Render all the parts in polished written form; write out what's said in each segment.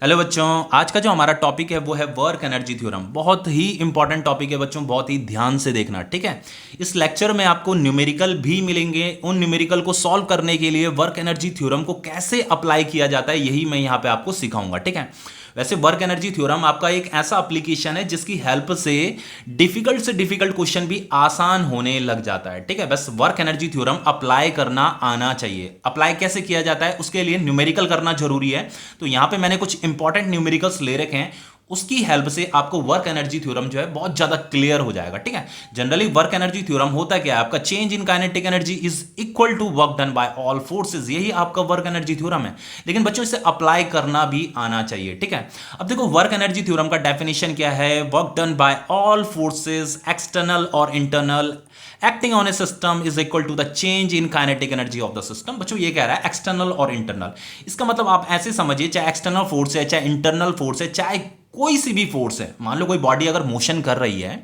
Hello बच्चों, आज का जो हमारा टॉपिक है वो है वर्क एनर्जी थ्योरम। बहुत ही इंपॉर्टेंट टॉपिक है बच्चों, बहुत ही ध्यान से देखना, ठीक है। इस लेक्चर में आपको न्यूमेरिकल भी मिलेंगे। उन न्यूमेरिकल को सॉल्व करने के लिए वर्क एनर्जी थ्योरम को कैसे अप्लाई किया जाता है यही मैं यहाँ पे आपको सिखाऊंगा, ठीक है। वैसे वर्क एनर्जी थ्योरम आपका एक ऐसा एप्लीकेशन है जिसकी हेल्प से डिफिकल्ट क्वेश्चन भी आसान होने लग जाता है, ठीक है। बस वर्क एनर्जी थ्योरम अप्लाई करना आना चाहिए। अप्लाई कैसे किया जाता है उसके लिए न्यूमेरिकल करना जरूरी है। तो यहां पे मैंने कुछ इंपॉर्टेंट न्यूमेरिकल्स ले रखे हैं, उसकी हेल्प से आपको वर्क एनर्जी थ्योरम जो है बहुत ज्यादा क्लियर हो जाएगा, ठीक है। जनरली वर्क एनर्जी थ्योरम होता क्या है, आपका change in kinetic energy is equal to work done by all forces, यही आपका वर्क एनर्जी थ्योरम है। लेकिन बच्चों इसे अप्लाई करना भी आना चाहिए, ठीक है। अब देखो वर्क एनर्जी थ्योरम का डेफिनेशन क्या है, work done by all forces external और internal acting on a system is equal to the change in kinetic energy of the system. बच्चों ये कह रहा है एक्सटर्नल और इंटरनल, इसका मतलब आप ऐसे समझिए, चाहे एक्सटर्नल फोर्स है, चाहे इंटरनल फोर्स है, चाहे कोई सी भी फोर्स है। मान लो कोई बॉडी अगर मोशन कर रही है,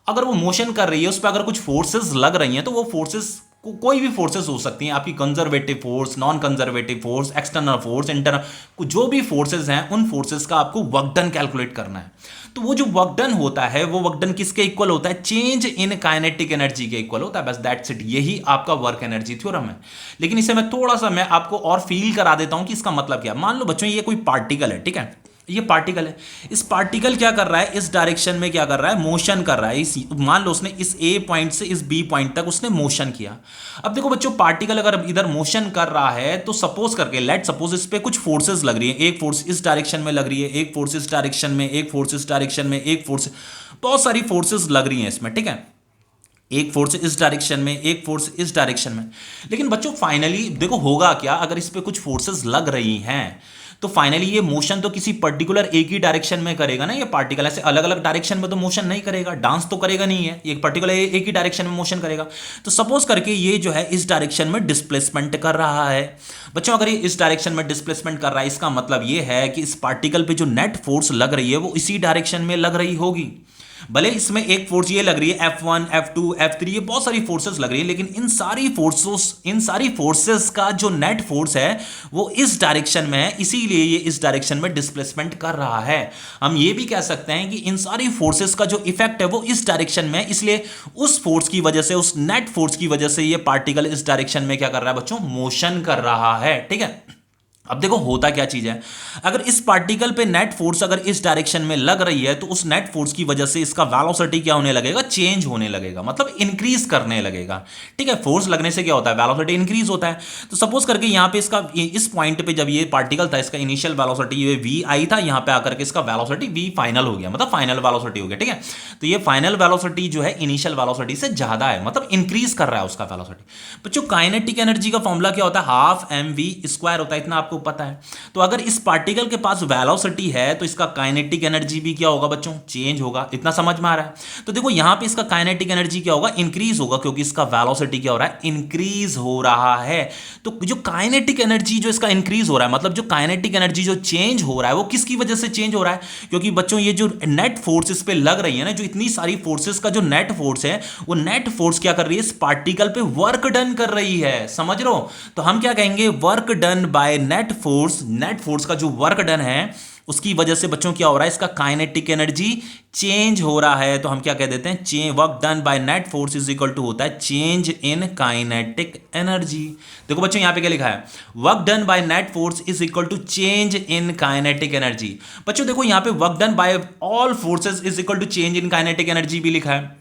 अगर वो मोशन कर रही है, उस पर अगर कुछ फोर्सेस लग रही हैं, तो वो फोर्सेस कोई भी फोर्सेस हो सकती हैं आपकी, conservative force, non conservative force, external force, internal, जो भी फोर्सेस हैं उन फोर्सेस का आपको वर्क डन कैलकुलेट करना है। तो वो जो वर्क डन होता है वो वर्क डन किसके इक्वल होता है, चेंज इन काइनेटिक एनर्जी के इक्वल होता है। बस दैट्स इट, यही आपका वर्क एनर्जी थ्योरम है। लेकिन इसे मैं आपको और फील करा देता हूं कि इसका मतलब क्या। मान लो बच्चों ये कोई पार्टिकल है, ठीक है, ये पार्टिकल है। इस पार्टिकल क्या कर रहा है, इस डायरेक्शन में क्या कर रहा है, मोशन कर रहा है। इस मान लो उसने इस ए पॉइंट से इस बी पॉइंट तक उसने मोशन किया। अब देखो बच्चों, पार्टिकल अगर इधर मोशन कर रहा है तो सपोज करके, लेट सपोज इस पे कुछ फोर्सेस लग रही है। एक फोर्स इस डायरेक्शन में लग रही है, एक फोर्स इस डायरेक्शन में, एक फोर्स इस डायरेक्शन में, एक फोर्स, बहुत सारी फोर्सेस लग रही हैं इसमें, ठीक है। एक फोर्स इस डायरेक्शन में, एक फोर्स इस डायरेक्शन में। लेकिन बच्चों फाइनली देखो होगा क्या, अगर इस पे कुछ फोर्सेस लग रही हैं तो फाइनली ये मोशन तो किसी पर्टिकुलर एक ही डायरेक्शन में करेगा ना। ये पार्टिकल ऐसे अलग अलग डायरेक्शन में तो मोशन नहीं करेगा, डांस तो करेगा नहीं है, ये पर्टिकुलर एक ही डायरेक्शन में मोशन करेगा। तो सपोज करके ये जो है इस डायरेक्शन में डिस्प्लेसमेंट कर रहा है। बच्चों अगर ये इस डायरेक्शन में डिस्प्लेसमेंट कर रहा है, इसका मतलब ये है कि इस पार्टिकल पे जो नेट फोर्स लग रही है वो इसी डायरेक्शन में लग रही होगी। भले इसमें एक फोर्स ये लग रही है F1, F2, F3, ये बहुत सारी फोर्सेस लग रही है, लेकिन इन सारी फोर्सेस का जो नेट फोर्स है वो इस डायरेक्शन में है, इसीलिए ये इस डायरेक्शन में डिस्प्लेसमेंट कर रहा है। हम ये भी कह सकते हैं कि इन सारी फोर्सेस का जो इफेक्ट है वो इस डायरेक्शन में है, इसलिए उस फोर्स की वजह से, उस नेट फोर्स की वजह से ये पार्टिकल इस डायरेक्शन में क्या कर रहा है बच्चों, मोशन कर रहा है, ठीक है। अब देखो होता क्या चीज है, अगर इस पार्टिकल पे नेट फोर्स अगर इस डायरेक्शन में लग रही है तो उस नेट फोर्स की वजह से इसका वेलोसिटी क्या होने लगेगा, चेंज होने लगेगा, मतलब इंक्रीज करने लगेगा, ठीक है। फोर्स लगने से क्या होता है, वेलोसिटी इंक्रीज होता है। तो सपोज करके यहां पे इसका इस पॉइंट पे जब ये पार्टिकल था, इसका इनिशियल वेलोसिटी ये वी आई था, यहां पे आकर के इसका वेलोसिटी वी फाइनल हो गया, मतलब फाइनल वेलोसिटी हो गया, ठीक है। तो ये फाइनल वेलोसिटी जो है इनिशियल वेलोसिटी से ज्यादा है, मतलब इंक्रीज कर रहा है उसका वेलोसिटी। बच्चों काइनेटिक एनर्जी का फॉर्मूला क्या होता है, हाफ एम वी स्क्वायर होता है, इतना आपको पता है। तो अगर इस पार्टिकल के पास वेलोसिटी है तो इसका काइनेटिक एनर्जी भी क्या होगा बच्चों, चेंज होगा। इतना समझ में आ रहा है। तो देखो यहां पे इसका काइनेटिक एनर्जी क्या होगा, इंक्रीज होगा, क्योंकि इसका वेलोसिटी क्या हो रहा है, इंक्रीज हो रहा है। तो जो काइनेटिक एनर्जी जो इसका इंक्रीज हो रहा है, मतलब जो काइनेटिक एनर्जी जो चेंज हो रहा है वो किसकी वजह से चेंज हो रहा है, क्योंकि बच्चों ये जो नेट फोर्स इस पे लग रही है ना, जो इतनी सारी फोर्सेस का जो नेट फोर्स है, वो नेट फोर्स क्या कर रही है, इस पार्टिकल पे वर्क डन कर रही है, समझ रहे हो। तो हम क्या कहेंगे, work done by net force, net force का जो वर्क डन है उसकी वजह से बच्चों क्या हो रहा है, इसका काइनेटिक एनर्जी चेंज हो रहा है। तो हम क्या कह देते हैं, work done by net force is equal to होता है चेंज इन काइनेटिक एनर्जी। देखो बच्चों यहां पे क्या लिखा है, work done by net force is equal to change in kinetic energy. बच्चों देखो यहां पे work done by all forces is equal to change in kinetic energy भी लिखा है।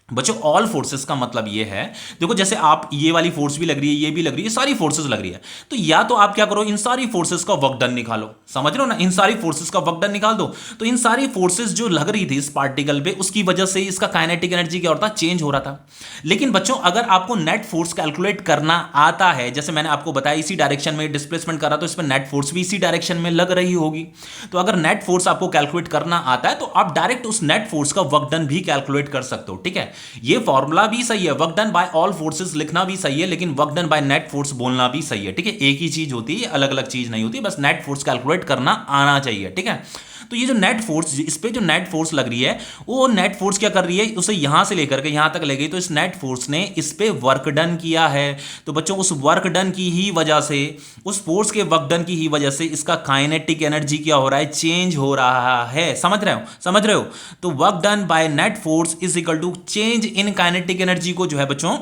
बच्चों ऑल फोर्सेस का मतलब ये है, देखो जैसे आप ये वाली फोर्स भी लग रही है, ये भी लग रही है, सारी फोर्सेस लग रही है, तो या तो आप क्या करो, इन सारी फोर्सेस का वर्क डन निकालो, समझ रहे हो ना, इन सारी फोर्सेस का वर्क डन निकाल दो। तो इन सारी फोर्सेस जो लग रही थी इस पार्टिकल पे, उसकी वजह से इसका काइनेटिक एनर्जी क्या होता है, चेंज हो रहा था। लेकिन बच्चों अगर आपको नेट फोर्स कैलकुलेट करना आता है, जैसे मैंने आपको बताया इसी डायरेक्शन में डिस्प्लेसमेंट करा, तो इसमें नेट फोर्स भी इसी डायरेक्शन में लग रही होगी। तो अगर नेट फोर्स आपको कैलकुलेट करना आता है तो आप डायरेक्ट उस नेट फोर्स का वर्क डन भी कैलकुलेट कर सकते हो, ठीक है। ये फॉर्मूला भी सही है, work done by all forces लिखना भी सही है, लेकिन work done by net force बोलना भी सही है, ठीक है। एक ही चीज होती है, अलग अलग चीज नहीं होती, बस नेट फोर्स कैलकुलेट करना आना चाहिए, ठीक है। तो ये जो नेट फोर्स, इस पे जो नेट फोर्स लग रही है, वो नेट फोर्स क्या कर रही है, उसे यहां से लेकर के यहां तक ले गई, तो इस नेट फोर्स ने इस पे वर्क डन किया है। तो बच्चों उस वर्क डन की ही वजह से, उस फोर्स के वर्क डन की ही वजह से इसका काइनेटिक एनर्जी क्या हो रहा है, चेंज हो रहा है। समझ रहे हो, समझ रहे हो। तो work done by net force is equal to change in kinetic energy को जो है बच्चों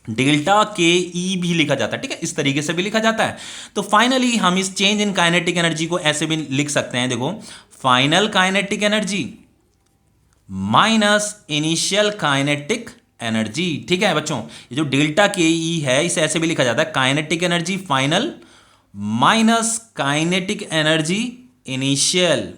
डेल्टा के ई भी लिखा जाता है, ठीक है, इस तरीके से भी लिखा जाता है। तो फाइनली हम इस चेंज इन काइनेटिक एनर्जी को ऐसे भी लिख सकते हैं, देखो, final kinetic energy minus initial kinetic energy, ठीक है बच्चों। ये जो डेल्टा के ई है इसे ऐसे भी लिखा जाता है, kinetic energy final minus kinetic energy initial.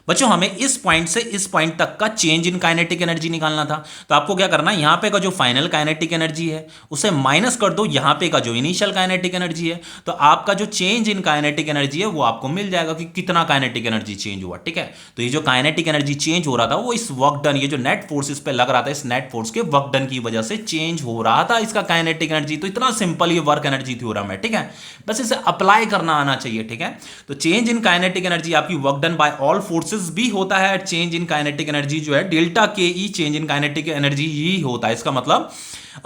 बच्चों हमें इस पॉइंट से इस पॉइंट तक का चेंज इन काइनेटिक एनर्जी निकालना था। तो आपको क्या करना है, यहां पे का जो फाइनल काइनेटिक एनर्जी है उसे माइनस कर दो यहां पे का जो इनिशियल काइनेटिक एनर्जी है, तो आपका जो चेंज इन काइनेटिक एनर्जी है वो आपको मिल जाएगा कि कितना काइनेटिक एनर्जी चेंज हुआ, ठीक है। तो ये जो काइनेटिक एनर्जी चेंज हो रहा था वो इस वर्क डन, ये जो नेट फोर्स इस पे लग रहा था, इस नेट फोर्स के वर्क डन की वजह से चेंज हो रहा था इसका काइनेटिक एनर्जी। तो इतना सिंपल ये वर्क एनर्जी थ्योरम है, ठीक है, बस इसे अप्लाई करना आना चाहिए, ठीक है। तो चेंज इन काइनेटिक एनर्जी आपकी work done by all forces भी होता है, चेंज इन काइनेटिक एनर्जी जो है डेल्टा के ई चेंज इन काइनेटिक एनर्जी ही होता है इसका मतलब।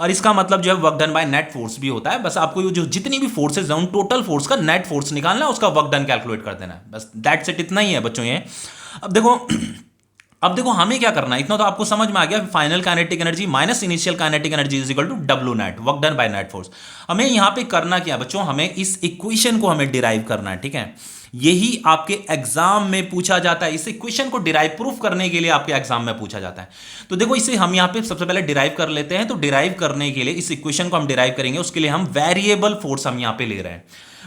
और इसका मतलब जो है work done by net force भी होता है। बस आपको जो जितनी भी फोर्सेस हैं उन टोटल फोर्स का नेट फोर्स निकालना है, उसका वर्क डन कैलकुलेट कर देना है, बस दैट्स इट, इतना ही है बच्चों ये। अब देखो हमें क्या करना है, इतना तो आपको समझ में आ गया, final kinetic energy minus initial kinetic energy is equal to W net, work done by net force. हमें यहां पे करना क्या बच्चों, हमें इस इक्वेशन को हमें डिराइव करना है, ठीक है। यही आपके एग्जाम में पूछा जाता है, इस इक्वेशन को डिराइव प्रूफ करने के लिए आपके एग्जाम में पूछा जाता है। तो देखो इसे हम यहां पे सबसे पहले डिराइव कर लेते हैं। तो डिराइव करने के लिए इस इक्वेशन को हम डिराइव करेंगे, उसके लिए हम वेरिएबल फोर्स हम यहां पे ले रहे हैं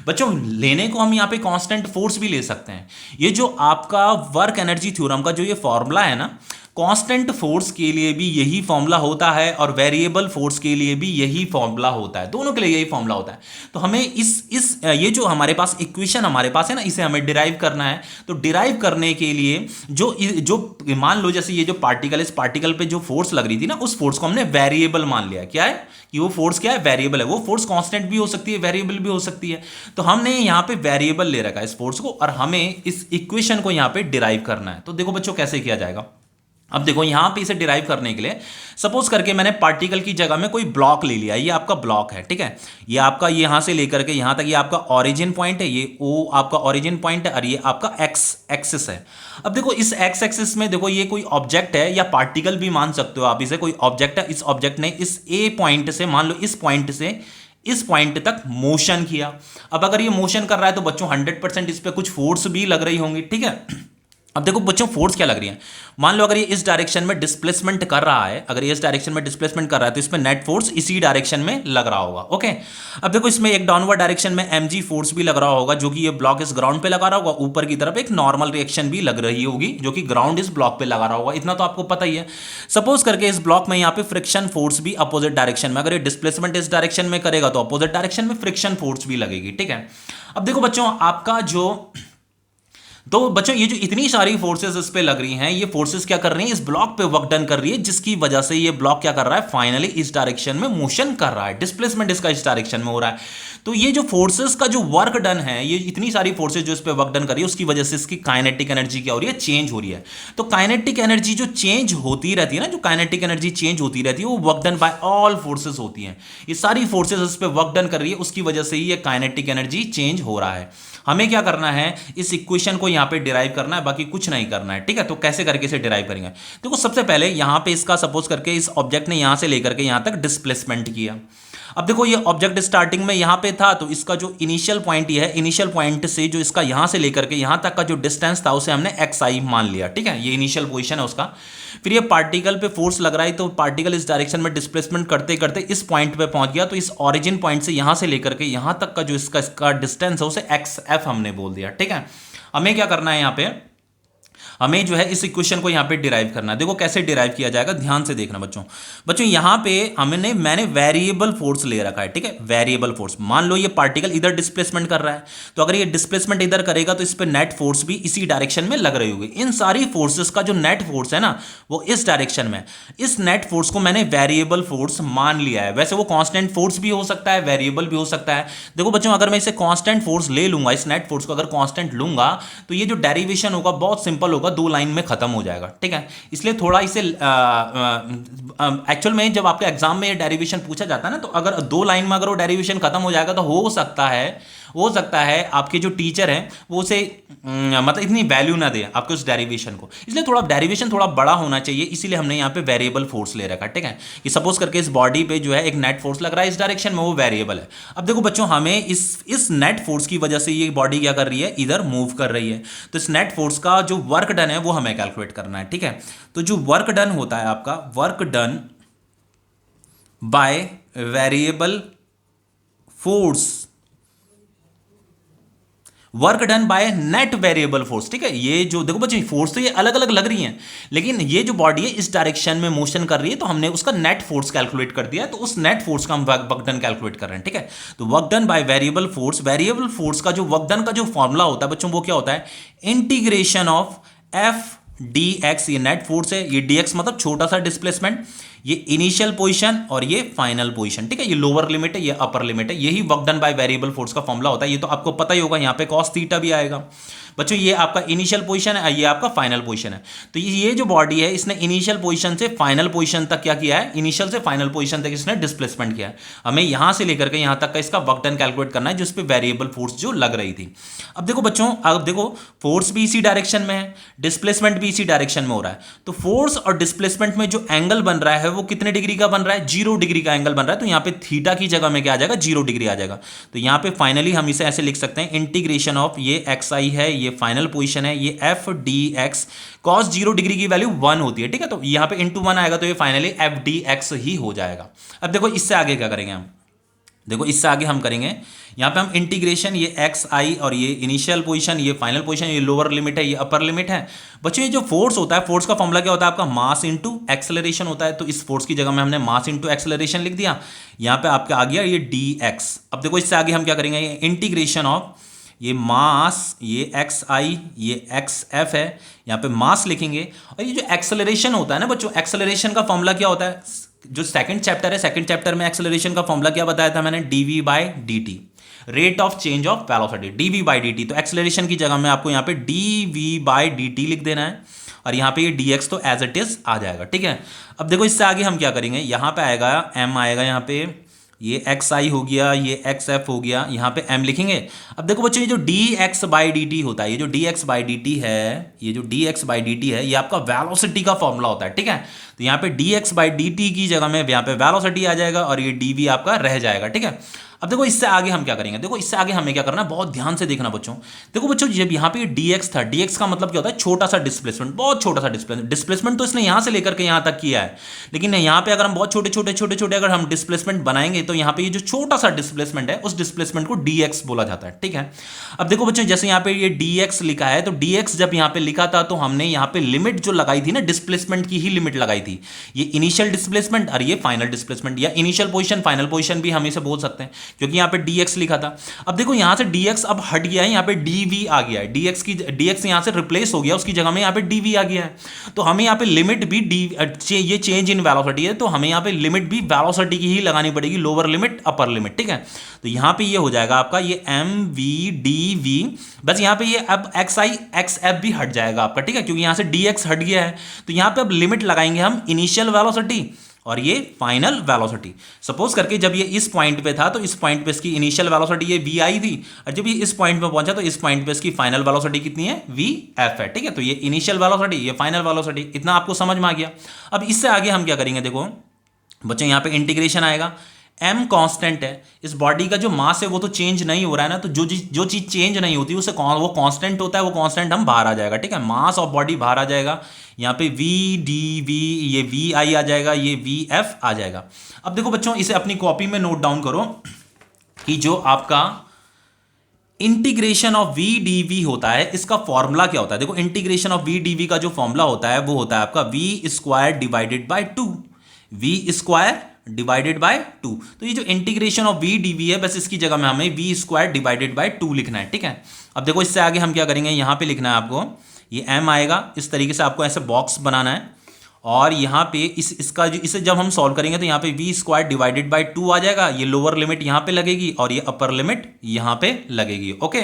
बच्चों। लेने को हम यहां पे कांस्टेंट फोर्स भी ले सकते हैं। ये जो आपका वर्क एनर्जी थ्योरम का जो ये फॉर्मूला है ना, कांस्टेंट फोर्स के लिए भी यही फॉर्मूला होता है और वेरिएबल फोर्स के लिए भी यही फॉर्मूला होता है, दोनों के लिए यही फॉर्मूला होता है। तो हमें इस ये जो हमारे पास इक्वेशन हमारे पास है ना, इसे हमें डिराइव करना है। तो डिराइव करने के लिए जो मान लो जैसे ये जो पार्टिकल, इस पार्टिकल पे जो फोर्स लग रही थी ना, उस फोर्स को हमने वेरिएबल मान लिया। क्या है कि वो फोर्स क्या है, वेरिएबल है। वो फोर्स कांस्टेंट भी हो सकती है, वेरिएबल भी हो सकती है। तो हमने यहां पे वेरिएबल ले रखा है इस फोर्स को, और हमें इस इक्वेशन को यहां पे डिराइव करना है। तो देखो बच्चों कैसे किया जाएगा। अब देखो यहां पे इसे डिराइव करने के लिए सपोज करके मैंने पार्टिकल की जगह में कोई ब्लॉक ले लिया, ये आपका ब्लॉक है, ठीक है। ये आपका यहां से लेकर के यहां तक ये आपका ओरिजिन पॉइंट है, ये ओ आपका ओरिजिन पॉइंट है, और ये आपका एक्स एक्सिस है। अब देखो इस एक्स एक्सिस में देखो ये कोई ऑब्जेक्ट है, या पार्टिकल भी मान सकते हो आप इसे, कोई ऑब्जेक्ट है। इस ऑब्जेक्ट ने इस ए पॉइंट से, मान लो इस पॉइंट से इस पॉइंट तक मोशन किया। अब अगर ये मोशन कर रहा है तो बच्चों 100% इस पे कुछ फोर्स भी लग रही होंगी, ठीक है। अब देखो बच्चों फोर्स क्या लग रही है, मान लो अगर ये इस डायरेक्शन में डिस्प्लेसमेंट कर रहा है, अगर ये इस डायरेक्शन में डिस्प्लेसमेंट कर रहा है तो इसमें नेट फोर्स इसी डायरेक्शन में लग रहा होगा, ओके। अब देखो इसमें एक डाउनवर्ड डायरेक्शन में mg फोर्स भी लग रहा होगा, जो कि ये ब्लॉक इस ग्राउंड पे लगा रहा होगा। ऊपर की तरफ एक नॉर्मल रिएक्शन भी लग रही होगी, जो कि ग्राउंड इस ब्लॉक पे लगा रहा होगा। इतना तो आपको पता ही है। सपोज करके इस ब्लॉक में यहाँ पे फ्रिक्शन फोर्स भी अपोजिट डायरेक्शन में, अगर ये डिस्प्लेसमेंट इस डायरेक्शन में करेगा तो अपोजिट डायरेक्शन में फ्रिक्शन फोर्स भी लगेगी, ठीक है। अब देखो बच्चों आपका तो बच्चों ये जो इतनी सारी फोर्सेस इस पे लग रही हैं, ये फोर्सेस क्या कर रही हैं, इस ब्लॉक पे वर्क डन कर रही है, जिसकी वजह से ये ब्लॉक क्या कर रहा है, फाइनली इस डायरेक्शन में मोशन कर रहा है, डिस्प्लेसमेंट इसका इस डायरेक्शन में हो रहा है। तो ये जो फोर्सेस का जो वर्क डन है, ये इतनी सारी फोर्सेस जो इस पे वर्क डन कर रही है, उसकी वजह से इसकी काइनेटिक एनर्जी क्या हो रही है, चेंज हो रही है। तो काइनेटिक एनर्जी जो चेंज होती रहती है ना, जो काइनेटिक एनर्जी चेंज होती रहती है, वो work done by all forces होती है। ये सारी फोर्सेस इस पे वर्क डन कर रही है, उसकी वजह से ही ये काइनेटिक एनर्जी चेंज हो रहा है। हमें क्या करना है, इस इक्वेशन को यहां पे डिराइव करना है, बाकी कुछ नहीं करना है, ठीक है। तो कैसे करके इसे डिराइव करेंगे, देखो सबसे पहले यहां पे इसका सपोज करके इस ऑब्जेक्ट ने यहां से लेकर के यहां तक डिस्प्लेसमेंट किया। अब देखो ये ऑब्जेक्ट स्टार्टिंग में यहां पे था, तो इसका जो इनिशियल पॉइंट ये है, इनिशियल पॉइंट से जो इसका यहां से लेकर के यहां तक का जो डिस्टेंस था उसे हमने xi मान लिया, ठीक है। ये इनिशियल पोजीशन है उसका। फिर ये पार्टिकल पे फोर्स लग रहा है, तो पार्टिकल इस डायरेक्शन में डिस्प्लेसमेंट करते करते इस पॉइंट पे पहुंच गया। तो इस ओरिजिन पॉइंट से यहां से लेकर के यहां तक का जो इसका डिस्टेंस है उसे xf हमने बोल दिया, ठीक है। हमें क्या करना है यहाँ पे, हमें जो है इस इक्वेशन को यहाँ पे डिराइव करना है। देखो कैसे डिराइव किया जाएगा, ध्यान से देखना बच्चों। बच्चों यहाँ पे मैंने वेरिएबल फोर्स ले रखा है, ठीक है, वेरिएबल फोर्स। मान लो ये पार्टिकल इधर डिस्प्लेसमेंट कर रहा है, तो अगर ये डिस्प्लेसमेंट इधर करेगा तो इस पे नेट फोर्स भी इसी डायरेक्शन में लग रही होगी। इन सारी फोर्सेस का जो नेट फोर्स है ना वो इस डायरेक्शन में, इस नेट फोर्स को मैंने वेरिएबल फोर्स मान लिया है। वैसे वो कांस्टेंट फोर्स भी हो सकता है, वेरिएबल भी हो सकता है। देखो बच्चों अगर मैं इसे कांस्टेंट फोर्स ले लूंगा, इस नेट फोर्स को अगर कांस्टेंट लूंगा तो ये जो डेरिवेशन होगा बहुत सिंपल होगा, 2 लाइन में खत्म हो जाएगा, ठीक है। इसलिए थोड़ा इसे एक्चुअल में जब आपके एग्जाम में ये डेरिवेशन पूछा जाता है ना, तो अगर 2 लाइन में अगर वो डेरिवेशन खत्म हो जाएगा तो हो सकता है आपके जो टीचर हैं वो उसे मतलब इतनी वैल्यू ना दे आपके उस डेरिवेशन को। इसलिए थोड़ा डेरिवेशन थोड़ा बड़ा होना चाहिए, इसीलिए हमने यहाँ पे वेरिएबल फोर्स ले रखा है, ठीक है। कि सपोज करके इस बॉडी पे जो है एक नेट फोर्स लग रहा है इस डायरेक्शन में, वो वेरिएबल है। अब देखो बच्चों हमें इस नेट फोर्स की वजह से ये बॉडी क्या कर रही है, इधर मूव कर रही है। तो इस नेट फोर्स का जो वर्क डन है वो हमें कैलकुलेट करना है, ठीक है। तो जो वर्क डन होता है आपका, work done by variable force, work done by net variable force, ठीक है। ये जो देखो बच्चों फोर्स तो ये अलग अलग लग रही हैं, लेकिन ये जो बॉडी है इस डायरेक्शन में मोशन कर रही है, तो हमने उसका नेट फोर्स कैलकुलेट कर दिया है। तो उस नेट फोर्स का हम वर्क डन कैलकुलेट कर रहे हैं, ठीक है। तो work done by variable force का जो वर्क डन का जो फॉर्मूला होता है बच्चों वो क्या होता है, integration of F D x. ये नेट फोर्स है, ये डी एक्स मतलब छोटा सा डिस्प्लेसमेंट, ये इनिशियल पोजीशन और ये फाइनल पोजीशन, ठीक है। ये लोअर लिमिट है, ये अपर लिमिट है। यही work done by variable force का फॉर्मूला होता है। ये तो आपको पता ही होगा, यहाँ पे कॉस थीटा भी आएगा बच्चों। ये आपका इनिशियल पोजीशन है, ये आपका फाइनल पोजीशन है। तो ये जो बॉडी है इसने इनिशियल पोजीशन से फाइनल पोजीशन तक क्या किया है, इनिशियल से फाइनल पोजीशन तक इसने डिस्प्लेसमेंट किया है। हमें यहां से लेकर के यहां तक का इसका वर्क डन कैलकुलेट करना है, जिस पे वेरिएबल फोर्स जो लग रही थी। अब देखो बच्चों, अब देखो फोर्स भी इसी डायरेक्शन में है, डिस्प्लेसमेंट भी इसी डायरेक्शन में हो रहा है। तो फोर्स और डिस्प्लेसमेंट में जो एंगल बन रहा है वो कितने डिग्री का बन रहा है, 0 डिग्री का एंगल बन रहा है। तो यहाँ पे थीटा की जगह में क्या आ जाएगा, 0 डिग्री आ जाएगा। तो यहाँ पे फाइनली हम इसे ऐसे लिख सकते हैं, इंटीग्रेशन ऑफ ये एक्स आई है, ये फाइनल पोजीशन है, ये F D x, cos 0 degree की वैल्यू 1 होती है, ठीक है। तो यहाँ पे इंटू 1 आएगा, तो ये फाइनली एफ डी एक्स ही हो जाएगा। अब देखो इससे आगे क्या करेंगे हम, देखो इससे आगे हम करेंगे यहाँ पे हम इंटीग्रेशन, ये एक्स आई और ये इनिशियल पोजीशन, ये फाइनल पोजीशन, ये लोअर लिमिट है, ये अपर लिमिट है। बच्चों ये जो फोर्स होता है, फोर्स का फॉर्मूला क्या होता है आपका, मास इंटू एक्सेलरेशन होता है। तो इस फोर्स की जगह में हमने मास इंटू एक्सेलरेशन लिख दिया। यहाँ पे आपका आ गया ये डी एक्स। अब देखो इससे आगे हम क्या करेंगे, ये इंटीग्रेशन ऑफ ये मास, ये एक्स आई, ये एक्स एफ है, यहाँ पे मास लिखेंगे। और ये जो एक्सेलरेशन होता है ना बच्चों, एक्सेलरेशन का फॉर्मूला क्या होता है, जो सेकंड चैप्टर है, सेकंड चैप्टर में एक्सेलरेशन का फॉर्मूला क्या बताया था मैंने, D V by D, rate of change of velocity, D V by D. तो एक्सेलरेशन की जगह में आपको यहाँ पे डीवी बाय डी लिख देना है, और यहाँ पे ये डी एक्स तो एज इट इज आ जाएगा, ठीक है। अब देखो इससे आगे हम क्या करेंगे, यहाँ पे आएगा एम आएगा, यहाँ पे ये एक्स आई हो गया, ये एक्स एफ हो गया, यहाँ पे एम लिखेंगे। अब देखो बच्चों ये जो D x by D T होता है, ये जो D x by D T है, ये जो D x by D T है, ये आपका वेलोसिटी का फॉर्मूला होता है, ठीक है। तो यहाँ पे D x by D T की जगह में यहाँ पे वेलोसिटी आ जाएगा, और ये डी वी आपका रह जाएगा, ठीक है। अब देखो इससे आगे हम क्या करेंगे, देखो इससे आगे हमें क्या करना है, बहुत ध्यान से देखना बच्चों। देखो बच्चों जब यहाँ पे dx था, dx का मतलब क्या होता है, छोटा सा डिस्प्लेसमेंट, बहुत छोटा सा डिस्प्लेसमेंट तो इसने यहाँ से लेकर के यहाँ तक किया है। लेकिन यहाँ पे अगर हम बहुत छोटे अगर हम डिस्प्लेसमेंट बनाएंगे, तो यहाँ पे ये जो छोटा सा डिस्प्लेसमेंट है, उस डिस्प्लेसमेंट को dx बोला जाता है, ठीक है। अब देखो बच्चों जैसे यहाँ पे ये dx लिखा है, तो dx जब यहाँ पे लिखा था तो हमने यहाँ पे लिमिट जो लगाई थी ना, डिस्प्लेसमेंट की ही लिमिट लगाई थी। ये इनिशियल डिस्प्लेसमेंट और ये फाइनल डिस्प्लेसमेंट, या इनिशियल पोजीशन फाइनल पोजीशन भी हम इसे बोल सकते हैं, क्योंकि यहाँ पे dx लिखा था। अब देखो यहां से dx अब हट गया है, यहां पे dv आ गया है, dx यहां से रिप्लेस हो गया, उसकी जगह में यहां पे dv आ गया है। तो हमें यहां पे लिमिट भी ये चेंज इन वेलोसिटी है, तो हमें यहां पे लिमिट भी वेलोसिटी की ही लगानी पड़ेगी, लोअर लिमिट अपर लिमिट, ठीक है। तो यहां पे ये हो जाएगा आपका ये mv dv, बस यहां पे ये अब xi xf भी हट जाएगा आपका, ठीक है, क्योंकि यहां से dx हट गया है। तो यहां पे अब लिमिट लगाएंगे हम इनिशियल वेलोसिटी और ये फाइनल वेलोसिटी। सपोज करके जब ये इस पॉइंट पे था, तो इस पॉइंट पे इसकी इनिशियल वेलोसिटी ये v आई थी, और जब ये इस पॉइंट पे पहुंचा तो इस पॉइंट पे इसकी फाइनल वेलोसिटी कितनी है, v f है, ठीक है। तो ये इनिशियल वेलोसिटी, ये फाइनल वेलोसिटी, इतना आपको समझ में आ गया। अब इससे आगे हम क्या करेंगे, देखो बच्चों यहाँ पे इंटीग्रेशन आएगा, m कांस्टेंट है, इस बॉडी का जो मास है वो तो चेंज नहीं हो रहा है ना, तो जो चीज चेंज नहीं होती उसे वो कांस्टेंट होता है, वो कांस्टेंट हम बाहर आ जाएगा, ठीक है। मास ऑफ बॉडी बाहर आ जाएगा, यहाँ पे v डी वी, ये v आई आ जाएगा, ये v f आ जाएगा। अब देखो बच्चों इसे अपनी कॉपी में नोट डाउन करो कि जो आपका integration of V D V होता है, इसका फॉर्मूला क्या होता है? देखो integration of V D V का जो फॉर्मूला होता है वो होता है आपका V square divided by two, V square divided by two. तो ये जो integration of V D V है, बस इसकी जगह में हमें V square divided by two लिखना है, ठीक है। अब देखो इससे आगे हम क्या करेंगे, यहां पे लिखना है आपको, ये m आएगा, इस तरीके से आपको ऐसे बॉक्स बनाना है, और यहाँ पे इसका जो इसे जब हम सॉल्व करेंगे तो यहाँ पे v square divided by two आ जाएगा, ये लोअर लिमिट यहाँ पे लगेगी और ये अपर लिमिट यहाँ पे लगेगी, ओके।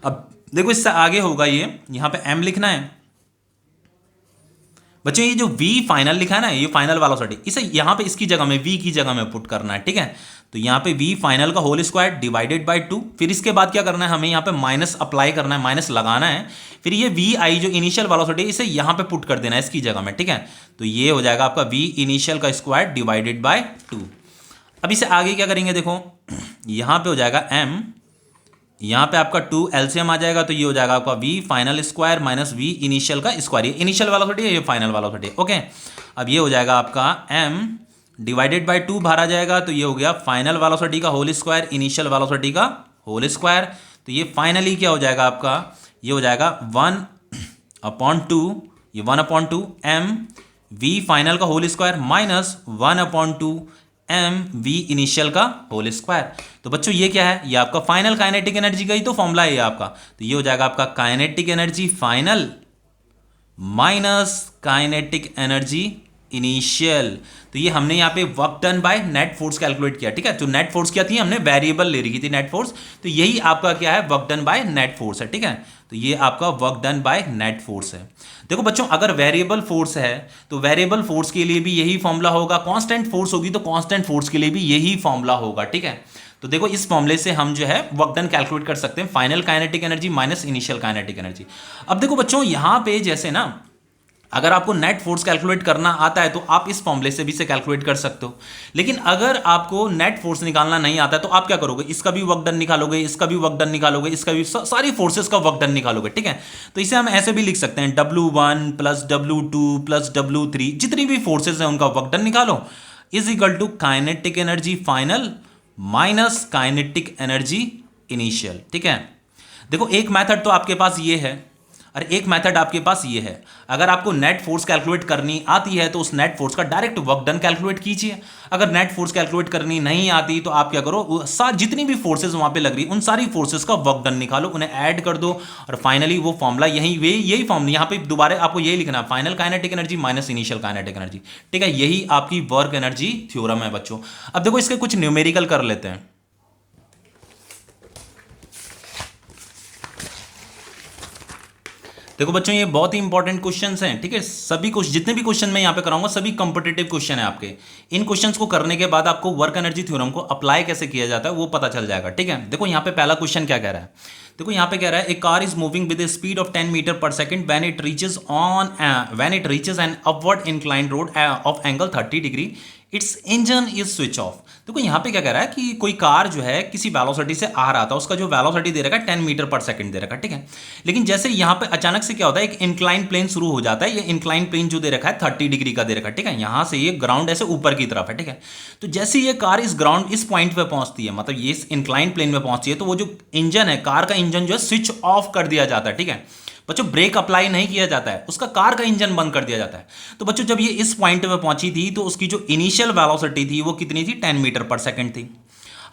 अब देखो इससे आगे होगा ये, यहाँ पे m लिखना है बच्चों, ये जो v फाइनल लिखा है ना, ये फाइनल वेलोसिटी, इसे यहाँ पे इसकी जगह में v की जगह में पुट करना है, ठीक है। तो यहाँ पे v फाइनल का whole square divided by two, फिर इसके बाद क्या करना है, हमें यहाँ पे माइनस अप्लाई करना है, माइनस लगाना है, फिर ये वी आई जो इनिशियल वेलोसिटी इसे यहाँ पे पुट कर देना है इसकी जगह में, ठीक है। तो ये हो जाएगा आपका v इनिशियल का स्क्वायर डिवाइडेड बाय टू। अब इसे आगे क्या करेंगे, देखो यहाँ पे हो जाएगा m, यहाँ पे आपका 2 एलसीएम आ जाएगा, तो ये हो जाएगा आपका v final square minus v initial का स्क्वायर, ये इनिशियल वेलोसिटी है, ये फाइनल वेलोसिटी, ओके। अब ये हो जाएगा आपका m डिवाइडेड बाय 2 बाहर आ जाएगा, तो ये हो गया फाइनल वेलोसिटी का होल स्क्वायर इनिशियल वेलोसिटी का होल स्क्वायर। तो ये फाइनली क्या हो जाएगा आपका, ये हो जाएगा 1/2, ये 1/2 m v फाइनल का whole square minus 1/2 M V initial का होल स्क्वायर। तो बच्चों ये क्या है, ये आपका फाइनल काइनेटिक एनर्जी का ही तो फॉर्मूला है ये आपका। तो ये हो जाएगा आपका kinetic energy final minus kinetic energy initial. तो ये हमने यहाँ पे work done by net force calculate किया, ठीक है। तो नेट फोर्स क्या थी, हमने वेरिएबल ले रखी थी नेट फोर्स, तो यही आपका क्या है, work done by net force है, ठीक है। तो ये आपका work done by net force है। देखो बच्चों अगर वेरिएबल फोर्स है तो वेरिएबल फोर्स के लिए भी यही फॉर्मूला होगा, कांस्टेंट फोर्स होगी तो कांस्टेंट फोर्स के लिए भी यही फॉर्मूला होगा, ठीक है। तो देखो इस फॉर्मूले से हम जो है वर्क डन कैलकुलेट कर सकते हैं, final kinetic energy minus initial kinetic energy. अब देखो बच्चों यहां पे जैसे ना, अगर आपको नेट फोर्स कैलकुलेट करना आता है तो आप इस फॉर्मूले से भी से कैलकुलेट कर सकते हो, लेकिन अगर आपको नेट फोर्स निकालना नहीं आता है तो आप क्या करोगे, इसका भी वर्क डन निकालोगे, इसका भी वर्क डन निकालोगे, इसका भी सारी फोर्सेस का वर्क डन निकालोगे, ठीक है। तो इसे हम ऐसे भी लिख सकते हैं W1 plus W2 plus W3, जितनी भी फोर्सेस हैं उनका वर्क डन निकालो, is equal to kinetic energy final minus kinetic energy initial, ठीक है। देखो एक मेथड तो आपके पास ये है और एक मेथड आपके पास ये है। अगर आपको नेट फोर्स कैलकुलेट करनी आती है तो उस नेट फोर्स का डायरेक्ट वर्क डन कैलकुलेट कीजिए। अगर नेट फोर्स कैलकुलेट करनी नहीं आती तो आप क्या करो, जितनी भी फोर्सेस वहां पे लग रही उन सारी फोर्सेस का वर्क डन निकालो, उन्हें ऐड कर दो और फाइनली वो फॉर्मूला यही फॉर्मूला यहाँ पे दोबारा आपको यही लिखना है, final kinetic energy minus initial kinetic energy, ठीक है। यही आपकी वर्क एनर्जी थ्योरम है बच्चों। अब देखो इसके कुछ न्यूमेरिकल कर लेते हैं। देखो बच्चों ये बहुत ही इंपॉर्टेंट क्वेश्चंस हैं, ठीक है। सभी कुछ जितने भी क्वेश्चन मैं यहाँ पे कराऊंगा सभी कॉम्पिटिटिव क्वेश्चन है आपके। इन क्वेश्चंस को करने के बाद आपको वर्क एनर्जी थ्योरम को अप्लाई कैसे किया जाता है वो पता चल जाएगा, ठीक है। देखो यहाँ पे पहला क्वेश्चन क्या कह रहा है, देखो यहाँ पे कह रहा है a car is moving with a speed of 10 metre per second when it reaches an upward inclined road of angle 30 degree, its engine is switch off. देखो यहाँ पे क्या कह रहा है कि कोई कार जो है किसी वेलोसिटी से आ रहा था, उसका जो वेलोसिटी दे रखा है 10 मीटर पर सेकंड दे रखा है, ठीक है। लेकिन जैसे यहाँ पे अचानक से क्या होता है, एक इंक्लाइन प्लेन शुरू हो जाता है। ये इंक्लाइन प्लेन जो दे रखा है 30 डिग्री का दे रखा है, ठीक है। यहाँ से ये ग्राउंड ऐसे ऊपर की तरफ है, ठीक है। तो जैसे ये कार इस ग्राउंड इस पॉइंट पे पहुंचती है, मतलब ये इस इंक्लाइन प्लेन में पहुंचती है, तो वो जो इंजन है कार का इंजन जो है स्विच ऑफ कर दिया जाता है, ठीक है। बच्चों ब्रेक अप्लाई नहीं किया जाता है, उसका कार का इंजन बंद कर दिया जाता है। तो बच्चों जब ये इस पॉइंट पे पहुंची थी तो उसकी जो इनिशियल वेलोसिटी थी वो कितनी थी, 10 मीटर पर सेकंड थी।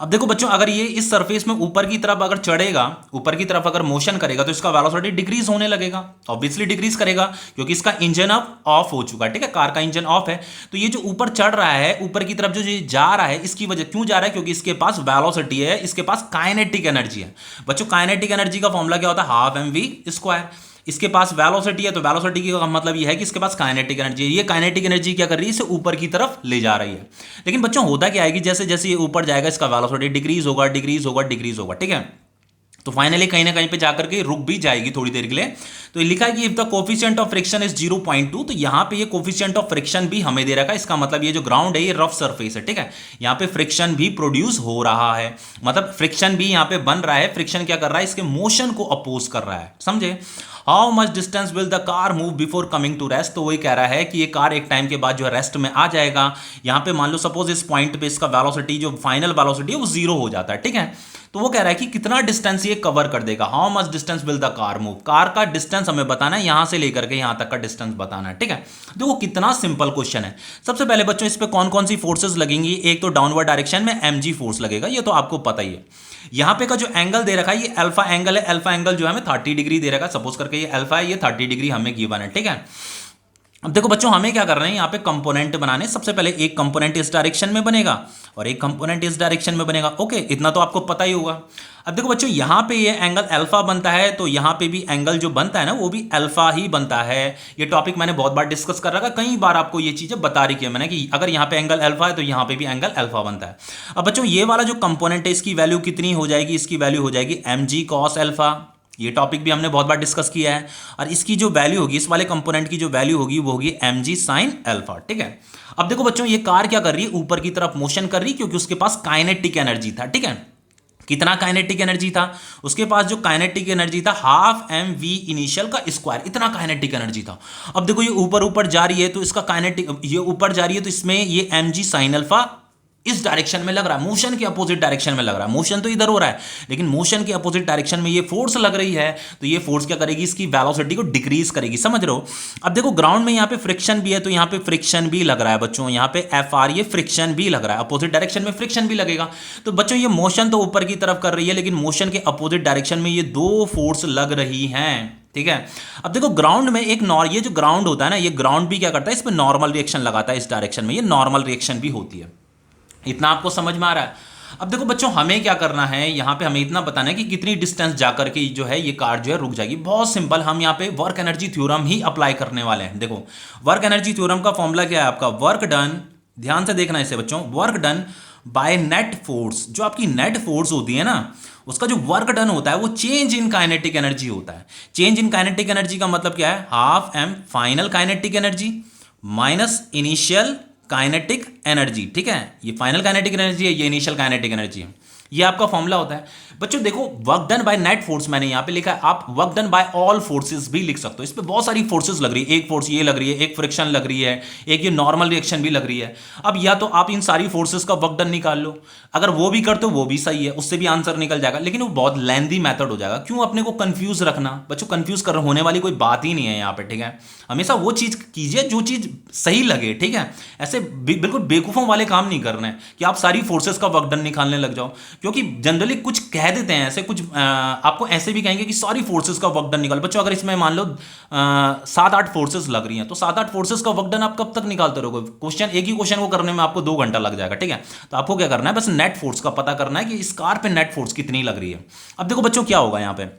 अब देखो बच्चों अगर ये इस सरफेस में ऊपर की तरफ अगर चढ़ेगा, ऊपर की तरफ अगर मोशन करेगा तो इसका वेलोसिटी डिक्रीज होने लगेगा, ऑब्वियसली डिक्रीज करेगा क्योंकि इसका इंजन अब ऑफ हो चुका है, ठीक है। कार का इंजन ऑफ है। तो ये जो ऊपर चढ़ रहा है, ऊपर की तरफ जो ये जा रहा है, इसकी वजह क्यों जा रहा है, क्योंकि इसके पास वेलोसिटी है, इसके पास काइनेटिक एनर्जी है। बच्चों काइनेटिक एनर्जी का फॉर्मूला क्या होता है, हाफ mv²। इसके पास वेलोसिटी है तो वेलोसिटी का मतलब ये है कि इसके पास काइनेटिक एनर्जी है। ये काइनेटिक एनर्जी क्या कर रही है, इसे ऊपर की तरफ ले जा रही है। लेकिन बच्चों होता क्या है कि जैसे जैसे ये ऊपर जाएगा इसका वेलोसिटी डिक्रीज होगा, डिक्रीज होगा, डिक्रीज होगा, ठीक है। तो फाइनली कहीं ना कहीं पे जाकर के रुक भी जाएगी थोड़ी देर के लिए। तो लिखा है कि if the coefficient of friction is 0.2, तो यहाँ पे ये कोफिशिएंट ऑफ फ्रिक्शन भी हमें दे रखा है। इसका मतलब ये जो ग्राउंड है ये रफ सरफेस है, ठीक है। यहाँ पे फ्रिक्शन भी प्रोड्यूस हो रहा है, मतलब फ्रिक्शन भी यहाँ पे बन रहा है। फ्रिक्शन क्या कर रहा है, इसके मोशन को अपोज कर रहा है, समझे। How much distance will the car move before coming to rest. तो वही कह रहा है कि ये कार एक टाइम के बाद जो है रेस्ट में आ जाएगा। यहाँ पे मान लो सपोज इस पॉइंट पे इसका वेलोसिटी जो फाइनल वेलोसिटी है वो जीरो हो जाता है, ठीक है। तो वो कह रहा है कि कितना डिस्टेंस ये कवर कर देगा, how much distance will the car move, car का डिस्टेंस हमें बताना है, यहां से लेकर के यहां तक का डिस्टेंस बताना है, ठीक है। देखो कितना सिंपल क्वेश्चन है। सबसे पहले बच्चों इस पे कौन कौन सी फोर्सेस लगेंगी, एक तो डाउनवर्ड डायरेक्शन में mg फोर्स लगेगा, ये तो आपको पता ही है। यहां पे का जो एंगल दे रखा है ये अल्फा एंगल है, अल्फा एंगल जो है हमें 30 डिग्री दे रखा है, सपोज करके ये अल्फा है, ये 30 डिग्री हमें गिवन है, ठीक है। अब देखो बच्चों हमें क्या कर रहे हैं, यहाँ पे कंपोनेंट बनाने। सबसे पहले एक कंपोनेंट इस डायरेक्शन में बनेगा और एक कंपोनेंट इस डायरेक्शन में बनेगा, ओके, इतना तो आपको पता ही होगा। अब देखो बच्चों यहाँ पे ये एंगल अल्फा बनता है, तो यहाँ पे भी एंगल जो बनता है ना वो भी अल्फा ही बनता है। ये टॉपिक मैंने बहुत बार डिस्कस कर रखा है, कई बार आपको ये चीजें बता रही है मैंने कि अगर यहाँ पे एंगल अल्फा है तो यहाँ पे भी एंगल अल्फा बनता है। अब बच्चों ये वाला जो कंपोनेंट है इसकी वैल्यू कितनी हो जाएगी, इसकी वैल्यू हो जाएगी mg cos अल्फा। ये टॉपिक भी हमने बहुत बार डिस्कस किया है। और इसकी जो वैल्यू होगी, इस वाले कंपोनेंट की जो वैल्यू होगी वो होगी mg sin अल्फा, ठीक है। अब देखो बच्चों ये कार क्या कर रही है, ऊपर की तरफ मोशन कर रही है क्योंकि उसके पास काइनेटिक एनर्जी था, ठीक है। कितना काइनेटिक एनर्जी था उसके पास, जो काइनेटिक एनर्जी था हाफ एम वी इनिशियल का स्क्वायर, इतना काइनेटिक एनर्जी था। अब देखो ये ऊपर ऊपर जा रही है तो इसका काइनेटिक, ये ऊपर जा रही है तो इसमें ये mg sin अल्फा इस डायरेक्शन में लग रहा है, मोशन के अपोजिट डायरेक्शन में लग रहा है। मोशन तो इधर हो रहा है लेकिन मोशन के अपोजिट डायरेक्शन में ये फोर्स लग रही है, तो ये फोर्स क्या करेगी, इसकी वेलोसिटी को डिक्रीज करेगी, समझ रहे हो। अब देखो ग्राउंड में यहाँ पे फ्रिक्शन भी है तो यहाँ पे फ्रिक्शन भी लग रहा है बच्चों, यहाँ पे एफ आर, ये फ्रिक्शन भी लग रहा है, अपोजिट डायरेक्शन में फ्रिक्शन भी लगेगा। तो बच्चों ये मोशन तो ऊपर की तरफ कर रही है लेकिन मोशन के अपोजिट डायरेक्शन में ये दो फोर्स लग रही हैं, ठीक है। अब देखो ग्राउंड में एक ये जो ग्राउंड होता है ना, ये ग्राउंड भी क्या करता है, इस पर नॉर्मल रिएक्शन लगाता है, इस डायरेक्शन में ये नॉर्मल रिएक्शन भी होती है। इतना आपको समझ में आ रहा है। अब देखो बच्चों हमें क्या करना है, यहाँ पे हमें इतना बताना है कि कितनी डिस्टेंस जाकर के जो है ये कार जो है रुक जाएगी। बहुत सिंपल, हम यहाँ पे वर्क एनर्जी थ्योरम ही अप्लाई करने वाले हैं। देखो वर्क एनर्जी थ्योरम का फॉर्मूला क्या है आपका, वर्क डन, ध्यान से देखना इसे बच्चों, work done by net force. जो आपकी नेट फोर्स होती है ना उसका जो वर्क डन होता है वो चेंज इन काइनेटिक एनर्जी होता है। चेंज इन काइनेटिक एनर्जी का मतलब क्या है, half M final kinetic energy minus initial kinetic energy, ठीक है। ये फाइनल काइनेटिक एनर्जी है, ये इनिशियल काइनेटिक एनर्जी है, ये आपका फॉर्मूला होता है। बच्चों देखो work done by net force मैंने यहां पे लिखा है, आप work done by all forces भी लिख सकते हो। इस पे बहुत सारी फोर्सेस लग रही है, एक फोर्स ये लग रही है, एक फ्रिक्शन लग रही है, एक ये नॉर्मल रिएक्शन भी लग रही है। अब या तो आप इन सारी फोर्सेस का वर्क डन निकाल लो, अगर वो भी करते हो वो भी सही है, उससे भी आंसर निकल जाएगा, लेकिन वो बहुत लेंथी मेथड हो जाएगा। क्यों अपने को कंफ्यूज रखना बच्चों, कंफ्यूज कर होने वाली कोई बात ही नहीं है यहाँ पे, ठीक है। हमेशा वो चीज कीजिए जो चीज सही लगे, ठीक है। ऐसे बिल्कुल बेवकूफों वाले काम नहीं करने हैं कि आप सारी फोर्सेस का वर्क डन निकालने लग जाओ, क्योंकि जनरली कुछ कह देते हैं ऐसे, कुछ आपको ऐसे भी कहेंगे कि सारी फोर्सेस का वर्क डन निकालो। बच्चों अगर इसमें मान लो 7-8 फोर्सेस लग रही हैं तो 7-8 फोर्सेस का वर्क डन आप कब तक निकालते रहोगे, क्वेश्चन एक ही क्वेश्चन को करने में आपको 2 घंटा लग जाएगा, ठीक है। तो आपको क्या करना है, बस नेट फोर्स का पता करना है कि इस कार पे नेट फोर्स कितनी लग रही है। अब देखो बच्चों क्या होगा यहाँ पे,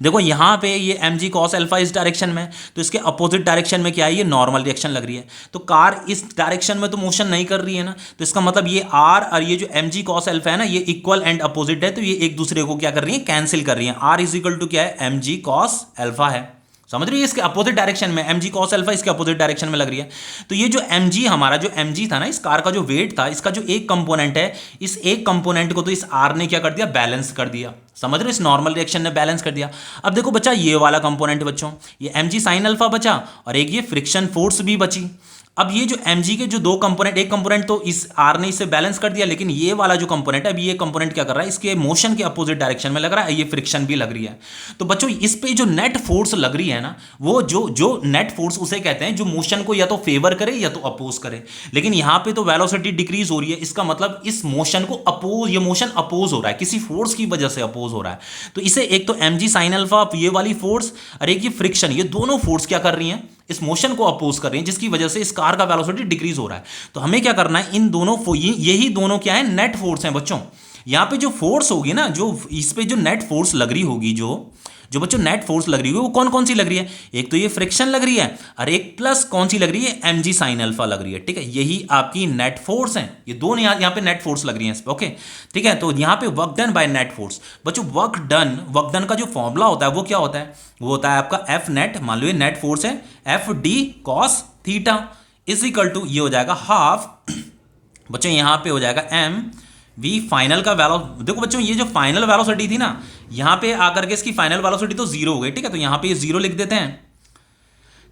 देखो यहाँ पे ये mg cos अल्फा इस डायरेक्शन में, तो इसके अपोजिट डायरेक्शन में क्या है, ये नॉर्मल रिएक्शन लग रही है। तो कार इस डायरेक्शन में तो मोशन नहीं कर रही है ना, तो इसका मतलब ये r और ये जो mg cos अल्फा है ना ये इक्वल एंड अपोजिट है, तो ये एक दूसरे को क्या कर रही है, कैंसिल कर रही है। r इज इक्वल टू क्या है, mg cos अल्फा है, समझ रही है, इसके अपोजिट डायरेक्शन में mg cos अल्फा इसके अपोजिट डायरेक्शन में लग रही है। तो ये जो mg हमारा जो mg था ना, इस कार का जो वेट था, इसका जो एक कंपोनेंट है, इस एक कंपोनेंट को तो इस r ने क्या कर दिया, बैलेंस कर दिया, समझ रहे हो, इस नॉर्मल रिएक्शन ने बैलेंस कर दिया। अब देखो बच्चा ये वाला कंपोनेंट बच्चों, ये mg sin अल्फा बचा और एक ये फ्रिक्शन फोर्स भी बची। अब ये जो mg के जो दो कंपोनेंट, एक कंपोनेंट तो इस r ने इसे बैलेंस कर दिया, लेकिन ये वाला जो कंपोनेंट है, अभी ये कंपोनेंट क्या कर रहा है, इसके मोशन के अपोजिट डायरेक्शन में लग रहा है, ये फ्रिक्शन भी लग रही है। तो बच्चों इस पे जो नेट फोर्स लग रही है ना, वो जो नेट फोर्स उसे कहते हैं जो मोशन को या तो फेवर करे या तो अपोज करे। लेकिन यहाँ पे तो वेलोसिटी डिक्रीज हो रही है, इसका मतलब इस मोशन को अपोज, ये मोशन अपोज हो रहा है, किसी फोर्स की वजह से अपोज हो रहा है। तो इसे एक तो mg sin अल्फा ये वाली फोर्स और एक ये फ्रिक्शन, ये दोनों फोर्स क्या कर रही हैं, इस मोशन को अपोज कर रही है, जिसकी वजह से इस कार का वेलोसिटी डिक्रीज हो रहा है। तो हमें क्या करना है, इन दोनों यही दोनों क्या है, नेट फोर्स हैं बच्चों। यहां पे जो फोर्स होगी ना, जो इस पे जो नेट फोर्स लग रही होगी, जो बच्चों नेट फोर्स लग रही होगी वो कौन कौन सी लग रही है, एक तो ये फ्रिक्शन लग रही है और एक प्लस कौन सी लग रही है, mg sin अल्फा लग रही है, ठीक है। यही आपकी नेट फोर्स है, ये दोनों यहाँ पे नेट फोर्स लग रही है इस पे, ओके, ठीक है। तो यहाँ पे work done by net force, बच्चों वर्क डन का जो फॉर्मूला होता है वो क्या होता है, वो होता है आपका एफ नेट, मान लो ये नेट फोर्स है, F D cos theta is equal to ये हो जाएगा हाफ, बच्चों यहाँ पे हो जाएगा m वी फाइनल का देखो बच्चों ये जो फाइनल वेलोसिटी थी ना, यहाँ पे आकर के इसकी फाइनल वेलोसिटी तो जीरो हो गई, ठीक है, तो यहाँ पे ये जीरो लिख देते हैं।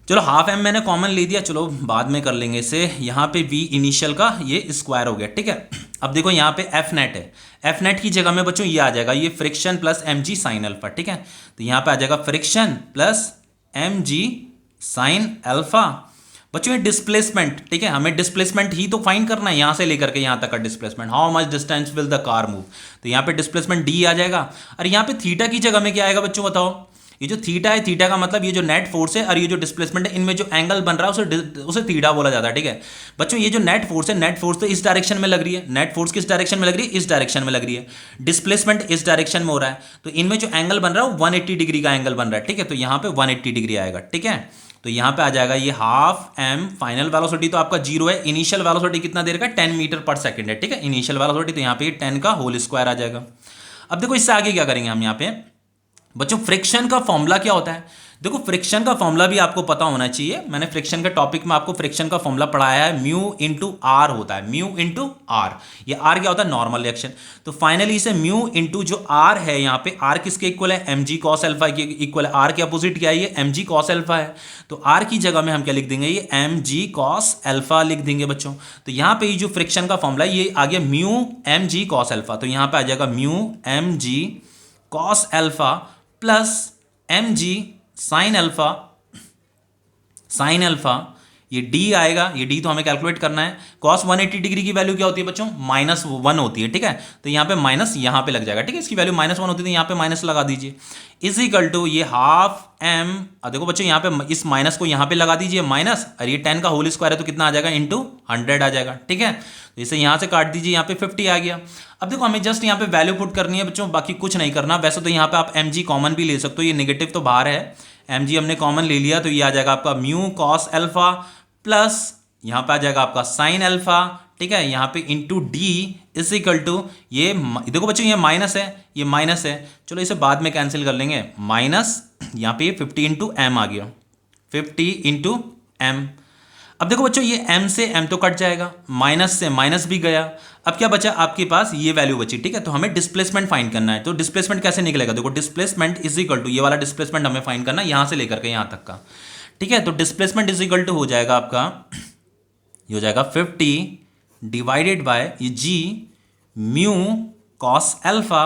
चलो हाफ एम मैंने कॉमन ले दिया, चलो बाद में कर लेंगे इसे। यहाँ पे वी इनिशियल का ये स्क्वायर हो गया, ठीक है। अब देखो यहाँ पे एफ नेट है, एफ नेट की जगह में बच्चों ये आ जाएगा, ये friction plus M G sine alpha, ठीक है। तो यहाँ पे आ जाएगा friction plus M G sine alpha. बच्चों ये डिस्प्लेसमेंट, ठीक है, हमें डिस्प्लेसमेंट ही तो फाइंड करना है, यहाँ से लेकर के यहाँ तक का displacement, how much distance will the car move. तो यहाँ पे डिस्प्लेसमेंट डी आ जाएगा। और यहाँ पे थीटा की जगह में क्या आएगा बच्चों बताओ, ये जो थीटा है, थीटा का मतलब ये जो नेट फोर्स है और ये जो डिस्प्लेसमेंट है, इनमें जो एंगल बन रहा है उसे थीटा बोला जाता है, ठीक है। बच्चों ये जो नेट फोर्स है, नेट फोर्स तो इस डायरेक्शन में लग रही है, नेट फोर्स किस डायरेक्शन में लग रही है, इस डायरेक्शन में लग रही है। डिस्प्लेसमेंट इस डायरेक्शन में हो रहा है, तो इनमें जो एंगल बन रहा है वो 180 डिग्री का एंगल बन रहा है, ठीक है। तो यहाँ पे 180 डिग्री आएगा, ठीक है। तो यहाँ पे आ जाएगा ये हाफ एम, फाइनल वेलोसिटी तो आपका जीरो है, इनिशियल वेलोसिटी कितना देर का 10 मीटर पर सेकंड है, ठीक है, इनिशियल वेलोसिटी। तो यहाँ पे 10 का होल स्क्वायर आ जाएगा। अब देखो इससे आगे क्या करेंगे हम यहाँ पे बच्चों, फ्रिक्शन का फॉर्मूला क्या होता है। देखो फ्रिक्शन का फॉर्मूला भी आपको पता होना चाहिए, मैंने फ्रिक्शन के टॉपिक में आपको फ्रिक्शन का फॉर्मूला पढ़ाया है, म्यू इंटू आर होता है, म्यू इंटू आर। ये आर क्या होता है, नॉर्मल रिएक्शन। तो फाइनली इसे म्यू इंटू जो आर है, यहाँ पे आर किसके इक्वल है, एम जी कॉस एल्फा के इक्वल है। आर के अपोजिट क्या है, ये एम जी कॉस एल्फा है। तो आर की जगह में हम क्या लिख देंगे, ये एम जी कॉस एल्फा लिख देंगे बच्चों। तो यहाँ पे ये जो फ्रिक्शन का फॉर्मूला है ये आ गया mu M G cos alpha. तो यहाँ पे आ जाएगा mu M G cos alpha plus M G sine alpha, sine alpha, ये d आएगा, ये d तो हमें कैलकुलेट करना है। cos 180 डिग्री की वैल्यू क्या होती है बच्चों, -1 होती है, ठीक है। तो यहाँ पे माइनस यहाँ पे लग जाएगा, ठीक है, इसकी वैल्यू -1 होती है, तो यहाँ पे माइनस लगा दीजिए। इज इक्वल टू ये हाफ एम, देखो बच्चों यहाँ पे इस माइनस को यहाँ पे लगा दीजिए माइनस, और ये 10 का होल स्क्वायर है तो कितना आ जाएगा, इंटू 100 आ जाएगा, ठीक है। तो इसे यहाँ से काट दीजिए, यहाँ पे 50 आ गया। अब देखो हमें जस्ट यहाँ पे वैल्यू पुट करनी है बच्चों, बाकी कुछ नहीं करना। वैसे तो यहाँ पे आप एम जी कॉमन भी ले सकते हो, ये नेगेटिव तो बाहर है, एम जी हमने कॉमन ले लिया, तो ये आ जाएगा आपका म्यू कॉस एल्फा प्लस यहाँ पे आ जाएगा आपका साइन अल्फा, ठीक है। यहाँ पे into D is equal to ये देखो बच्चों ये माइनस है, ये माइनस है, चलो इसे बाद में कैंसिल कर लेंगे, माइनस यहाँ पे 50 इंटू एम आ गया, 50 इंटू एम। अब देखो बच्चों ये m से m तो कट जाएगा, माइनस से माइनस भी गया। अब क्या बचा आपके पास, ये वैल्यू बची, ठीक है। तो हमें डिस्प्लेसमेंट फाइंड करना है। तो डिस्प्लेसमेंट कैसे निकलेगा, देखो डिस्प्लेसमेंट इज इक्वल टू ये वाला डिस्प्लेसमेंट हमें फाइंड करना है, यहाँ से लेकर के यहाँ तक का, ठीक है। तो डिस्प्लेसमेंट इज इक्वल टू हो जाएगा आपका, ये हो जाएगा 50 डिवाइडेड बाय ये g mu cos alpha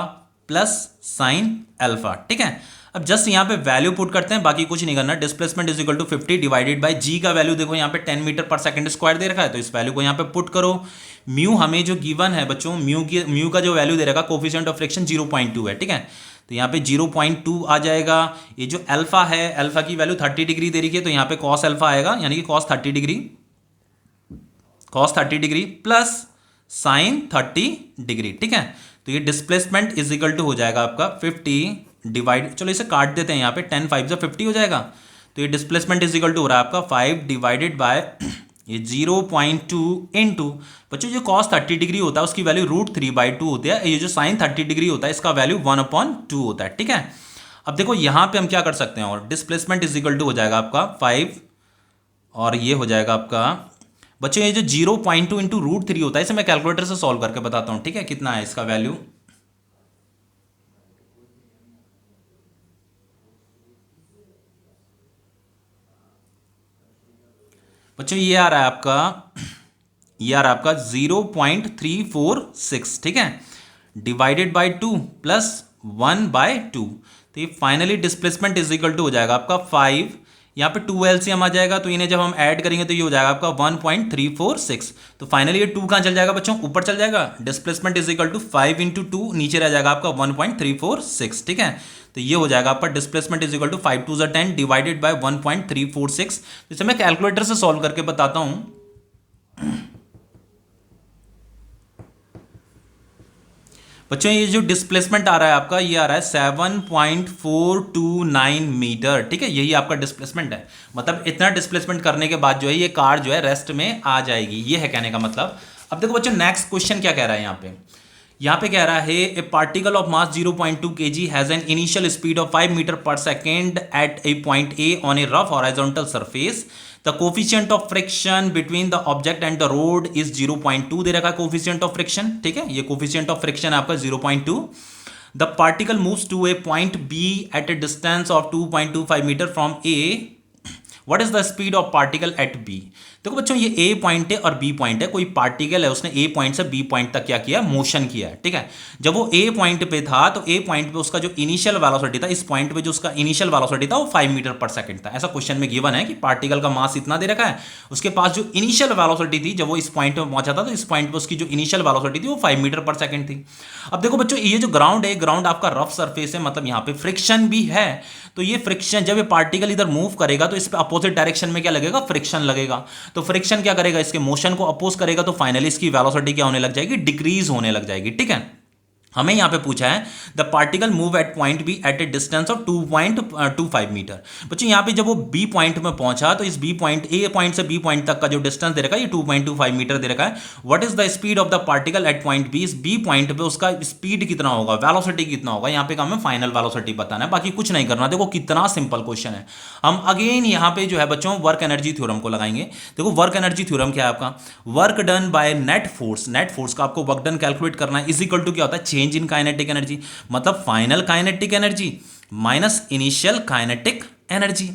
plus sine alpha, ठीक है। अब जस्ट यहाँ पे वैल्यू पुट करते हैं, बाकी कुछ नहीं करना। Displacement is equal to 50 divided by g का वैल्यू देखो यहाँ पे 10 मीटर पर सेकंड स्क्वायर दे रखा है, तो इस वैल्यू को यहाँ पे पुट करो। म्यू हमें जो गिवन है बच्चों, म्यू का जो वैल्यू दे रखा, कोफिशिएंट ऑफ फ्रिक्शन 0.2 है, ठीक है। तो यहाँ पे 0.2 आ जाएगा। ये जो अल्फा है, अल्फा की वैल्यू 30 डिग्री दे रही है, तो यहाँ पे कॉस अल्फा आएगा, यानी कि cos 30 degree, cos 30 degree plus sign 30 degree, ठीक है। तो ये डिस्प्लेसमेंट इज इक्वल टू हो जाएगा आपका 50 डिवाइड, चलो इसे काट देते हैं, यहाँ पे 10 5 से 50 हो जाएगा। तो ये डिस्प्लेसमेंट इज इक्वल टू हो रहा है आपका 5 डिवाइडेड बाय ये 0.2 इंटू बच्चों जो कॉस 30 डिग्री होता है उसकी वैल्यू √3/2 होती है, ये जो साइन 30 डिग्री होता है इसका वैल्यू 1/2 होता है, ठीक है। अब देखो यहाँ पे हम क्या कर सकते हैं, और डिस्प्लेसमेंट इज इक्वल टू हो जाएगा आपका 5 और ये हो जाएगा आपका बच्चों ये जो 0.2 इंटू √3 होता है, इसे मैं कैलकुलेटर से सॉल्व करके बताता हूँ, ठीक है, कितना है इसका वैल्यू। बच्चों ये आ रहा है आपका, ये आ रहा है आपका 0.346, ठीक है, डिवाइडेड बाय 2 प्लस 1/2। तो ये finally displacement is equal to हो जाएगा आपका 5, यहाँ पे 2 एलसीएम आ जाएगा, तो इन्हें जब हम ऐड करेंगे तो ये हो जाएगा आपका 1.346। तो फाइनली ये 2 कहाँ चल जाएगा बच्चों, ऊपर चल जाएगा। Displacement is equal to 5 into 2, नीचे रह जाएगा आपका 1.346, ठीक है। तो ये हो जाएगा आपका displacement is equal to 5 2 10 divided by 1.346। इसे मैं कैलकुलेटर से सॉल्व करके बताता हूं बच्चों। ये जो डिस्प्लेसमेंट आ रहा है आपका, ये आ रहा है 7.429 मीटर, ठीक है, यही आपका डिस्प्लेसमेंट है। मतलब इतना डिस्प्लेसमेंट करने के बाद जो है ये कार जो है रेस्ट में आ जाएगी, ये है कहने का मतलब। अब देखो बच्चों नेक्स्ट क्वेश्चन क्या कह रहा है यहाँ पे, यहाँ पे कह रहा है a particle of mass 0.2 kg has an initial speed of 5 metre per second at a point A on a rough horizontal surface. The coefficient of friction between the object and the road is 0.2 दे रखा है coefficient of friction, ठीक है, ये coefficient of friction आपका 0.2। The particle moves to a point B at a distance of 2.25 metre from A. What is the speed of particle at B. देखो बच्चों ये ए पॉइंट है और बी पॉइंट है, कोई पार्टिकल है उसने ए पॉइंट से बी पॉइंट तक क्या किया, मोशन किया है, ठीक है। जब वो ए पॉइंट पे था तो ए पॉइंट पे उसका जो इनिशियल वेलोसिटी था, इस पॉइंट पे जो उसका इनिशियल वेलोसिटी था वो 5 मीटर पर सेकंड था। ऐसा क्वेश्चन में गिवन है कि पार्टिकल का मास इतना दे रखा है, उसके पास जो इनिशियल वेलोसिटी थी जब वो इस पॉइंट पे पहुंचा था तो इस पॉइंट पे उसकी जो इनिशियल वेलोसिटी थी वो 5 मीटर पर सेकंड थी। अब देखो बच्चों ये जो ग्राउंड है, ग्राउंड आपका रफ सरफेस है, मतलब यहाँ पे फ्रिक्शन भी है। तो ये फ्रिक्शन जब ये पार्टिकल इधर मूव करेगा तो इस पे अपोजिट डायरेक्शन में क्या लगेगा, फ्रिक्शन लगेगा। तो फ्रिक्शन क्या करेगा, इसके मोशन को अपोज करेगा, तो फाइनली इसकी वेलोसिटी क्या होने लग जाएगी, डिक्रीज होने लग जाएगी, ठीक है। हमें यहां पे पूछा है the particle move at point B at a distance of 2.25 metre. बच्चों यहां पे जब वो बी पॉइंट में पहुंचा तो इस बी पॉइंट ए पॉइंट से बी पॉइंट तक का जो डिस्टेंस दे रखा है ये 2.25 मीटर दे रखा है। What is the speed of the particle at point B. इस बी पॉइंट पे उसका स्पीड कितना होगा, वेलोसिटी कितना होगा, यहां पे हमें फाइनल वेलोसिटी बताना है, बाकी कुछ नहीं करना। देखो कितना सिंपल क्वेश्चन है। हम अगेन यहां पे जो है बच्चों वर्क एनर्जी थ्योरम को लगाएंगे। देखो वर्क एनर्जी थ्योरम क्या है आपका, work done by net force, net force का आपको वर्क डन कैलकुलेट करना है, इज इक्वल टू क्या होता है, चेंज इन काइनेटिक एनर्जी, मतलब final kinetic energy minus initial kinetic energy,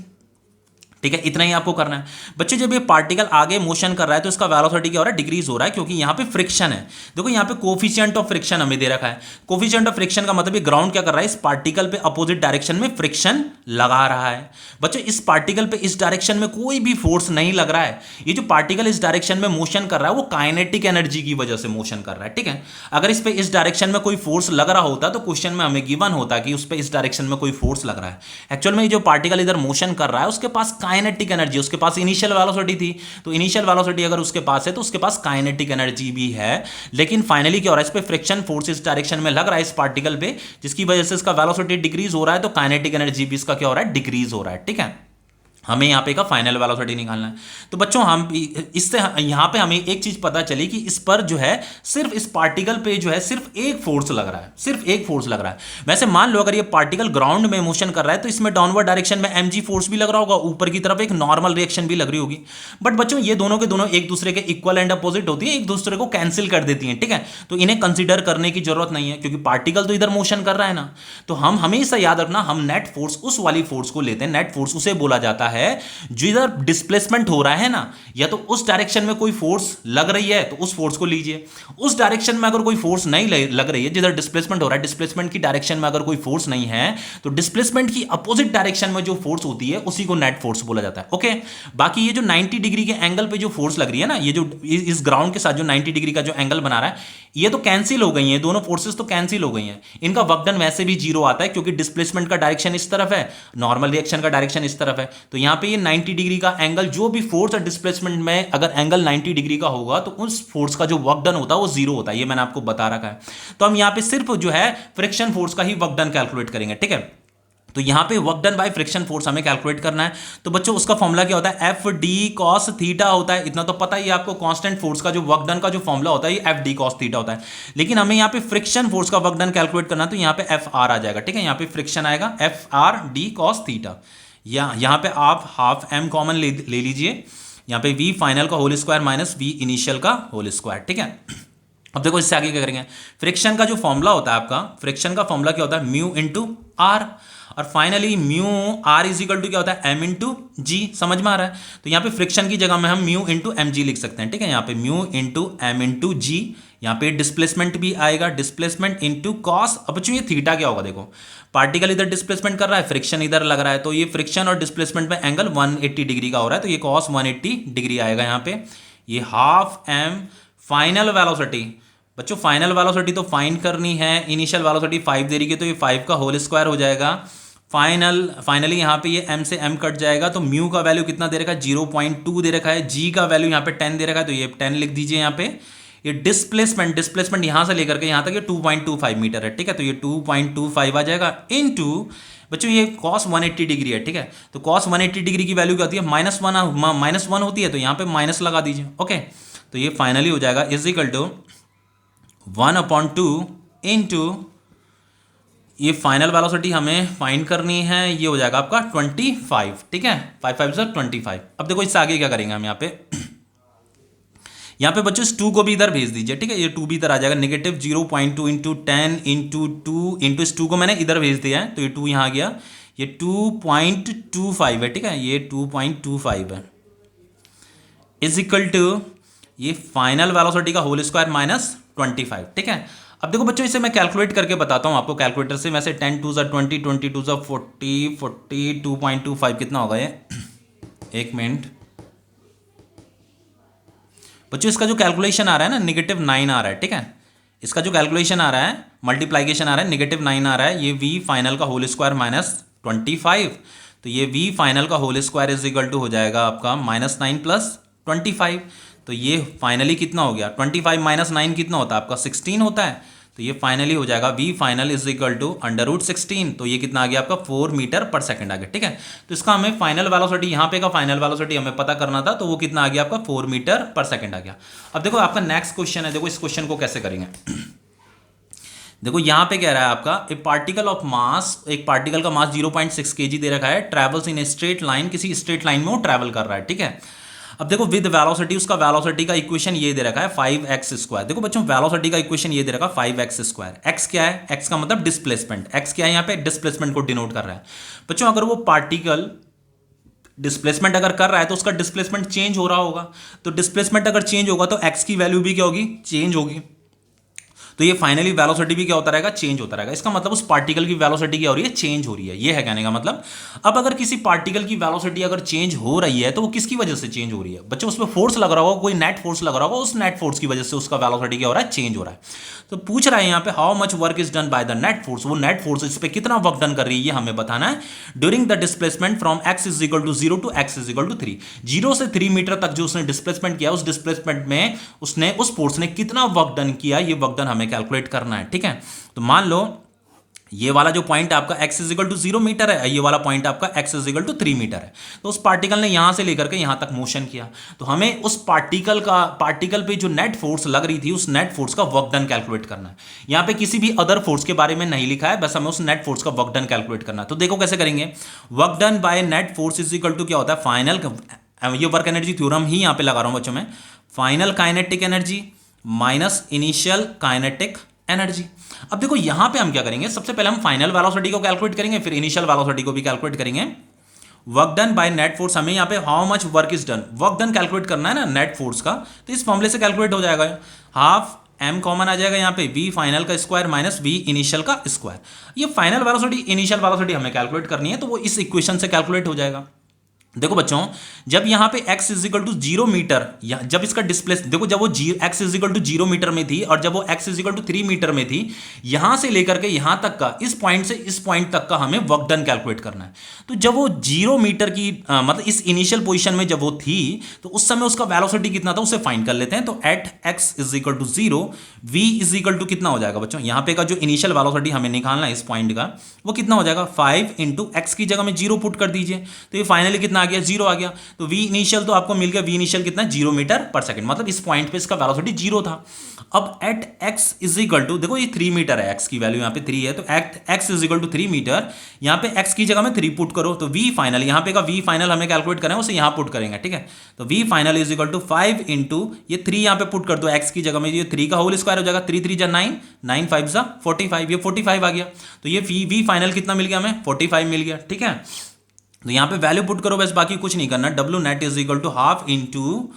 ठीक है। इतना ही आपको करना है बच्चों। जब ये पार्टिकल आगे मोशन कर रहा है तो इसका वेलोसिटी क्या हो रहा है, डिक्रीज हो रहा है, क्योंकि यहां पे फ्रिक्शन है। देखो यहां पे कोफिशिएंट ऑफ फ्रिक्शन हमें दे रखा है। कोफिशिएंट ऑफ फ्रिक्शन का मतलब ये ग्राउंड क्या कर रहा है, इस पार्टिकल पे अपोजिट डायरेक्शन में फ्रिक्शन लगा रहा है। बच्चों इस पार्टिकल पे इस डायरेक्शन में कोई भी फोर्स नहीं लग रहा है। ये जो पार्टिकल इस डायरेक्शन में मोशन कर रहा है वो काइनेटिक एनर्जी की वजह से मोशन कर रहा है, ठीक है। अगर इस पे इस डायरेक्शन में कोई फोर्स लग रहा होता तो क्वेश्चन में हमें गिवन होता कि उस पे इस डायरेक्शन में कोई फोर्स लग रहा है। एक्चुअल में ये जो पार्टिकल इधर मोशन कर रहा है उसके पास काइनेटिक एनर्जी, उसके पास इनिशियल वेलोसिटी थी, तो इनिशियल वेलोसिटी अगर उसके पास है तो उसके पास काइनेटिक एनर्जी भी है। लेकिन फाइनली क्या हो रहा है, इस पे फ्रिक्शन फोर्स इस डायरेक्शन में लग रहा है इस पार्टिकल पे, जिसकी वजह से इसका वेलोसिटी डिक्रीज हो रहा है, तो काइनेटिक एनर्जी भी इसका क्या हो रहा है, डिक्रीज हो रहा है, ठीक है। हमें यहाँ पे का फाइनल वेलोसिटी निकालना है। तो बच्चों हम इससे यहाँ पे हमें एक चीज पता चली कि इस पर जो है सिर्फ इस पार्टिकल पे जो है सिर्फ एक फोर्स लग रहा है, सिर्फ एक फोर्स लग रहा है। वैसे मान लो अगर ये पार्टिकल ग्राउंड में मोशन कर रहा है तो इसमें डाउनवर्ड डायरेक्शन में mg फोर्स भी लग रहा होगा, ऊपर की तरफ एक नॉर्मल रिएक्शन भी लग रही होगी। बट बच्चों ये दोनों के दोनों एक दूसरे के इक्वल एंड अपोजिट होती है, एक दूसरे को कैंसिल कर देती है, ठीक है। तो इन्हें कंसिडर करने की जरूरत नहीं है क्योंकि पार्टिकल तो इधर मोशन कर रहा है ना। तो हम हमेशा याद रखना, हम नेट फोर्स उस वाली फोर्स को लेते हैं। नेट फोर्स उसे बोला जाता है जो इधर डिस्प्लेसमेंट हो रहा है ना, या तो उस डायरेक्शन में कोई फोर्स लग रही है तो उस फोर्स को लीजिए, उस डायरेक्शन में अगर कोई फोर्स नहीं लग रही है, जिधर डिस्प्लेसमेंट हो रहा है, डिस्प्लेसमेंट की डायरेक्शन में अगर कोई फोर्स नहीं है तो डिस्प्लेसमेंट की अपोजिट डायरेक्शन में जो फोर्स होती है उसी को नेट फोर्स बोला जाता है, ओके। बाकी ये जो 90 डिग्री के एंगल पे जो फोर्स लग रही है ना, ये जो इस ग्राउंड के साथ जो 90 डिग्री का जो एंगल बना रहा है, ये तो कैंसिल हो गई है, दोनों फोर्सेस तो कैंसिल हो गई हैं। इनका वर्क डन वैसे भी जीरो आता है क्योंकि डिस्प्लेसमेंट का डायरेक्शन इस तरफ है, नॉर्मल रिएक्शन का डायरेक्शन इस तरफ है। तो यहां पे ये 90 डिग्री का एंगल, जो भी फोर्स और डिस्प्लेसमेंट में अगर एंगल 90 डिग्री का होगा तो उस फोर्स का जो वर्क डन होता है वो जीरो होता है, ये मैंने आपको बता रखा है। तो हम यहां पे सिर्फ जो है फ्रिक्शन फोर्स का ही वर्क डन कैलकुलेट करेंगे, ठीक है। तो यहां पे work done by friction force हमें कैलकुलेट करना है। तो बच्चों उसका फॉर्मूला क्या होता है, एफ डी कॉस थीटा होता है। इतना तो पता ही है आपको, कांस्टेंट फोर्स का जो वर्क डन का जो फॉर्मूला होता है ये एफ डी कॉस थीटा होता है। लेकिन हमें यहाँ पे फ्रिक्शन फोर्स का वर्क डन कैलकुलेट करना है तो यहाँ पे एफ आर आ जाएगा, ठीक है। यहाँ पे फ्रिक्शन आएगा F R D cos theta, या यहाँ पे आप हाफ एम कॉमन ले लीजिए, यहाँ पे वी फाइनल का whole square minus V initial का होल स्क्वायर, ठीक है। अब देखो इससे आगे क्या करेंगे, फ्रिक्शन का जो फॉर्मूला होता है आपका, फ्रिक्शन का फॉर्मूला क्या होता है, म्यू इंटू आर, और finally mu R is equal to क्या होता है, एम इंटू जी। समझ में आ रहा है। तो यहाँ पे फ्रिक्शन की जगह में हम म्यू इंटू एम जी लिख सकते हैं, ठीक है। यहाँ पे म्यू इंटू एम इंटू जी, यहाँ पे डिस्प्लेसमेंट भी आएगा, डिस्प्लेसमेंट इंटू कॉस। अब ये थीटा क्या होगा, देखो पार्टिकल इधर डिस्प्लेसमेंट कर रहा है, फ्रिक्शन इधर लग रहा है, तो ये फ्रिक्शन और डिस्प्लेसमेंट में एंगल 180 डिग्री का हो रहा है, तो ये कॉस 180 डिग्री आएगा यहाँ पे। ये हाफ एम फाइनल वेलोसिटी, बच्चों फाइनल वेलोसिटी तो फाइंड करनी है, इनिशियल वेलोसिटी 5 दे रही है तो ये 5 का होल स्क्वायर हो जाएगा। फाइनली यहाँ पे ये m से m कट जाएगा, तो म्यू का वैल्यू कितना दे रखा है, 0.2 दे रखा है। g का वैल्यू यहाँ पे 10 दे रखा है, तो ये 10 लिख दीजिए यहाँ पे। ये डिस्प्लेसमेंट यहाँ से लेकर के यहाँ तक ये 2.25 मीटर है, ठीक है। तो ये 2.25 आ जाएगा इनटू, बच्चों ये cos 180 डिग्री है, ठीक है। तो cos 180 डिग्री की वैल्यू क्या होती है, -1 होती है, तो यहाँ पे माइनस लगा दीजिए, ओके। तो ये फाइनली हो जाएगा इज इक्वल टू 1/2 इनटू ये फाइनल वेलोसिटी हमें फाइंड करनी है, ये हो जाएगा आपका 25, ठीक है, 5 5 सर 25। अब देखो इससे आगे क्या करेंगे हम यहाँ पे बच्चों इस 2 को भी इधर भेज दीजिए, ठीक है, ये 2 भी इधर आ जाएगा, नेगेटिव 0.2 इंटू 10 इंटू 2 इंटू इस 2 को मैंने इधर भेज दिया है, तो ये 2 यहाँ आ गया, ये 2.25 है, ठीक है, ये 2.25 है, इज इक्वल टू ये फाइनल वेलोसिटी का होल स्क्वायर माइनस 25, ठीक है। अब देखो बच्चों इसे मैं कैलकुलेट करके बताता हूँ आपको कैलकुलेटर से, वैसे 10 2 20 20 2 40 40 2.25 कितना होगा ये, एक मिनट बच्चों, इसका जो कैलकुलेशन आ रहा है ना -9 आ रहा है, ठीक है, इसका जो कैलकुलेशन आ रहा है, मल्टीप्लाइकेशन आ रहा है, -9 आ रहा है, ये v फाइनल का होल स्क्वायर माइनस 25, तो ये v फाइनल का whole square is equal to हो जाएगा आपका -9 प्लस 25, तो ये फाइनली कितना हो गया, 25 माइनस 9 कितना होता है आपका 16 होता है, तो ये फाइनली हो जाएगा v final is equal to √16, तो ये कितना आ गया आपका 4 मीटर पर सेकंड आ गया, ठीक है। तो इसका हमें फाइनल वेलोसिटी, यहाँ पे का फाइनल वेलोसिटी हमें पता करना था, तो वो कितना आ गया आपका 4 मीटर पर सेकंड आ गया। अब देखो आपका नेक्स्ट क्वेश्चन है, देखो इस क्वेश्चन को कैसे करेंगे। देखो यहाँ पे कह रहा है आपका ए पार्टिकल ऑफ मास, एक पार्टिकल का मास 0.6 kg दे रखा है, travels in a straight line, किसी स्ट्रेट लाइन में वो ट्रैवल कर रहा है, ठीक है। अब देखो विद वेलोसिटी, उसका वेलोसिटी का इक्वेशन ये दे रखा है 5x²। देखो बच्चों वेलोसिटी का इक्वेशन ये दे रखा है 5x²। x क्या है, x का मतलब डिस्प्लेसमेंट, x क्या है यहाँ पे डिस्प्लेसमेंट को डिनोट कर रहा है। बच्चों अगर वो पार्टिकल डिस्प्लेसमेंट अगर कर रहा है तो उसका डिस्प्लेसमेंट चेंज हो रहा होगा, तो डिस्प्लेसमेंट अगर चेंज होगा तो x की वैल्यू भी क्या होगी, चेंज होगी, तो ये फाइनली वेलोसिटी भी क्या होता रहेगा, चेंज होता रहेगा। इसका मतलब उस पार्टिकल की वेलोसिटी क्या हो रही है, चेंज हो रही है, ये है कहने का मतलब। अब अगर किसी पार्टिकल की वेलोसिटी अगर चेंज हो रही है तो वो किसकी वजह से चेंज हो रही है, बच्चों उसमें फोर्स लग रहा होगा, कोई नेट फोर्स लग रहा होगा, उस नेट फोर्स की वजह से उसका वेलोसिटी क्या हो रहा है, चेंज हो रहा है। तो पूछ रहा है यहाँ पे how much work is done by the net force, वो नेट फोर्स इस पे कितना वर्क डन कर रही है ये हमें बताना है, during the displacement from x is equal to 0 to x is equal to 3, 0 से 3 मीटर तक जो उसने डिस्प्लेसमेंट किया, उस डिस्प्लेसमेंट में उसने उस फोर्स ने कितना वर्क डन किया, ये वर्क डन हमें कैलकुलेट करना है, ठीक है। तो मान लो ये वाला जो पॉइंट आपका x is equal to 0 metre है, ये वाला पॉइंट आपका x is equal to 3 metre है, तो उस पार्टिकल ने यहां से लेकर के यहां तक मोशन किया, तो हमें उस पार्टिकल पे जो नेट फोर्स लग रही थी उस नेट फोर्स का वर्क डन कैलकुलेट करना है। यहां पे किसी भी अदर फोर्स के बारे में नहीं लिखा है, बस हमें उस नेट फोर्स का वर्क डन कैलकुलेट करना है। तो देखो कैसे करेंगे, work done by net force is equal to क्या होता है, फाइनल, ये वर्क एनर्जी थ्योरम ही यहां पे लगा रहा हूं बच्चों में, final kinetic energy minus initial kinetic energy. अब देखो यहां पे हम क्या करेंगे, सबसे पहले हम फाइनल वेलोसिटी को कैलकुलेट करेंगे, फिर इनिशियल वेलोसिटी को भी कैलकुलेट करेंगे। Work done by net force, हमें यहां पे how much work is done, work done calculate करना है ना नेट फोर्स का, तो इस फॉर्मूले से कैलकुलेट हो जाएगा, हाफ m कॉमन आ जाएगा यहाँ पे, v फाइनल का स्क्वायर माइनस v इनिशियल का स्क्वायर। ये फाइनल वेलोसिटी इनिशियल वेलोसिटी हमें कैलकुलेट करनी है, तो वो इस इक्वेशन से कैलकुलेट हो जाएगा। देखो बच्चों जब यहाँ पे x is equal to 0 metre, जब इसका डिस्प्लेस, देखो जब वो x is equal to 0 metre में थी और जब वो x is equal to 3 metre में थी, यहां से लेकर के यहां तक का, इस पॉइंट से इस पॉइंट तक का हमें वर्क डन कैलकुलेट करना है। तो जब वो 0 मीटर की मतलब इस इनिशियल पोजीशन में जब वो थी, तो उस समय उसका वेलोसिटी कितना था उसे फाइंड कर लेते हैं। तो at x is equal to 0 v is equal to कितना हो जाएगा बच्चों, यहाँ पे का जो इनिशियल वेलोसिटी हमें निकालना है इस पॉइंट का, वो कितना हो जाएगा 5 इंटू एक्स की जगह में 0 पुट कर दीजिए, तो ये फाइनली कितना आ गया, 0 आ गया। तो v इनिशियल तो आपको मिल गया, v इनिशियल कितना 0 मीटर पर सेकंड, मतलब इस पॉइंट पे इसका वेलोसिटी 0 था। अब at x is equal to, देखो ये 3 मीटर है, x की वैल्यू यहाँ पे 3 है, तो at x is equal to 3 metre, यहाँ पे x की जगह में 3 पुट करो, तो v फाइनल, यहाँ पे का v फाइनल हमें कैलकुलेट करें उसे यहाँ पुट करेंगे, ठीक है। तो v final is equal to 5 into ये 3 यहाँ पे पुट कर दो x की जगह में, ये 3 का होल स्क्वायर हो जाएगा, 3 3 जा 9, 9 5 जा 45, ये 45 आ गया, तो ये v फाइनल कितना मिल गया हमें, 45 मिल गया, ठीक है। तो यहाँ पे वैल्यू पुट करो, बस बाकी कुछ नहीं करना, W net is equal to half into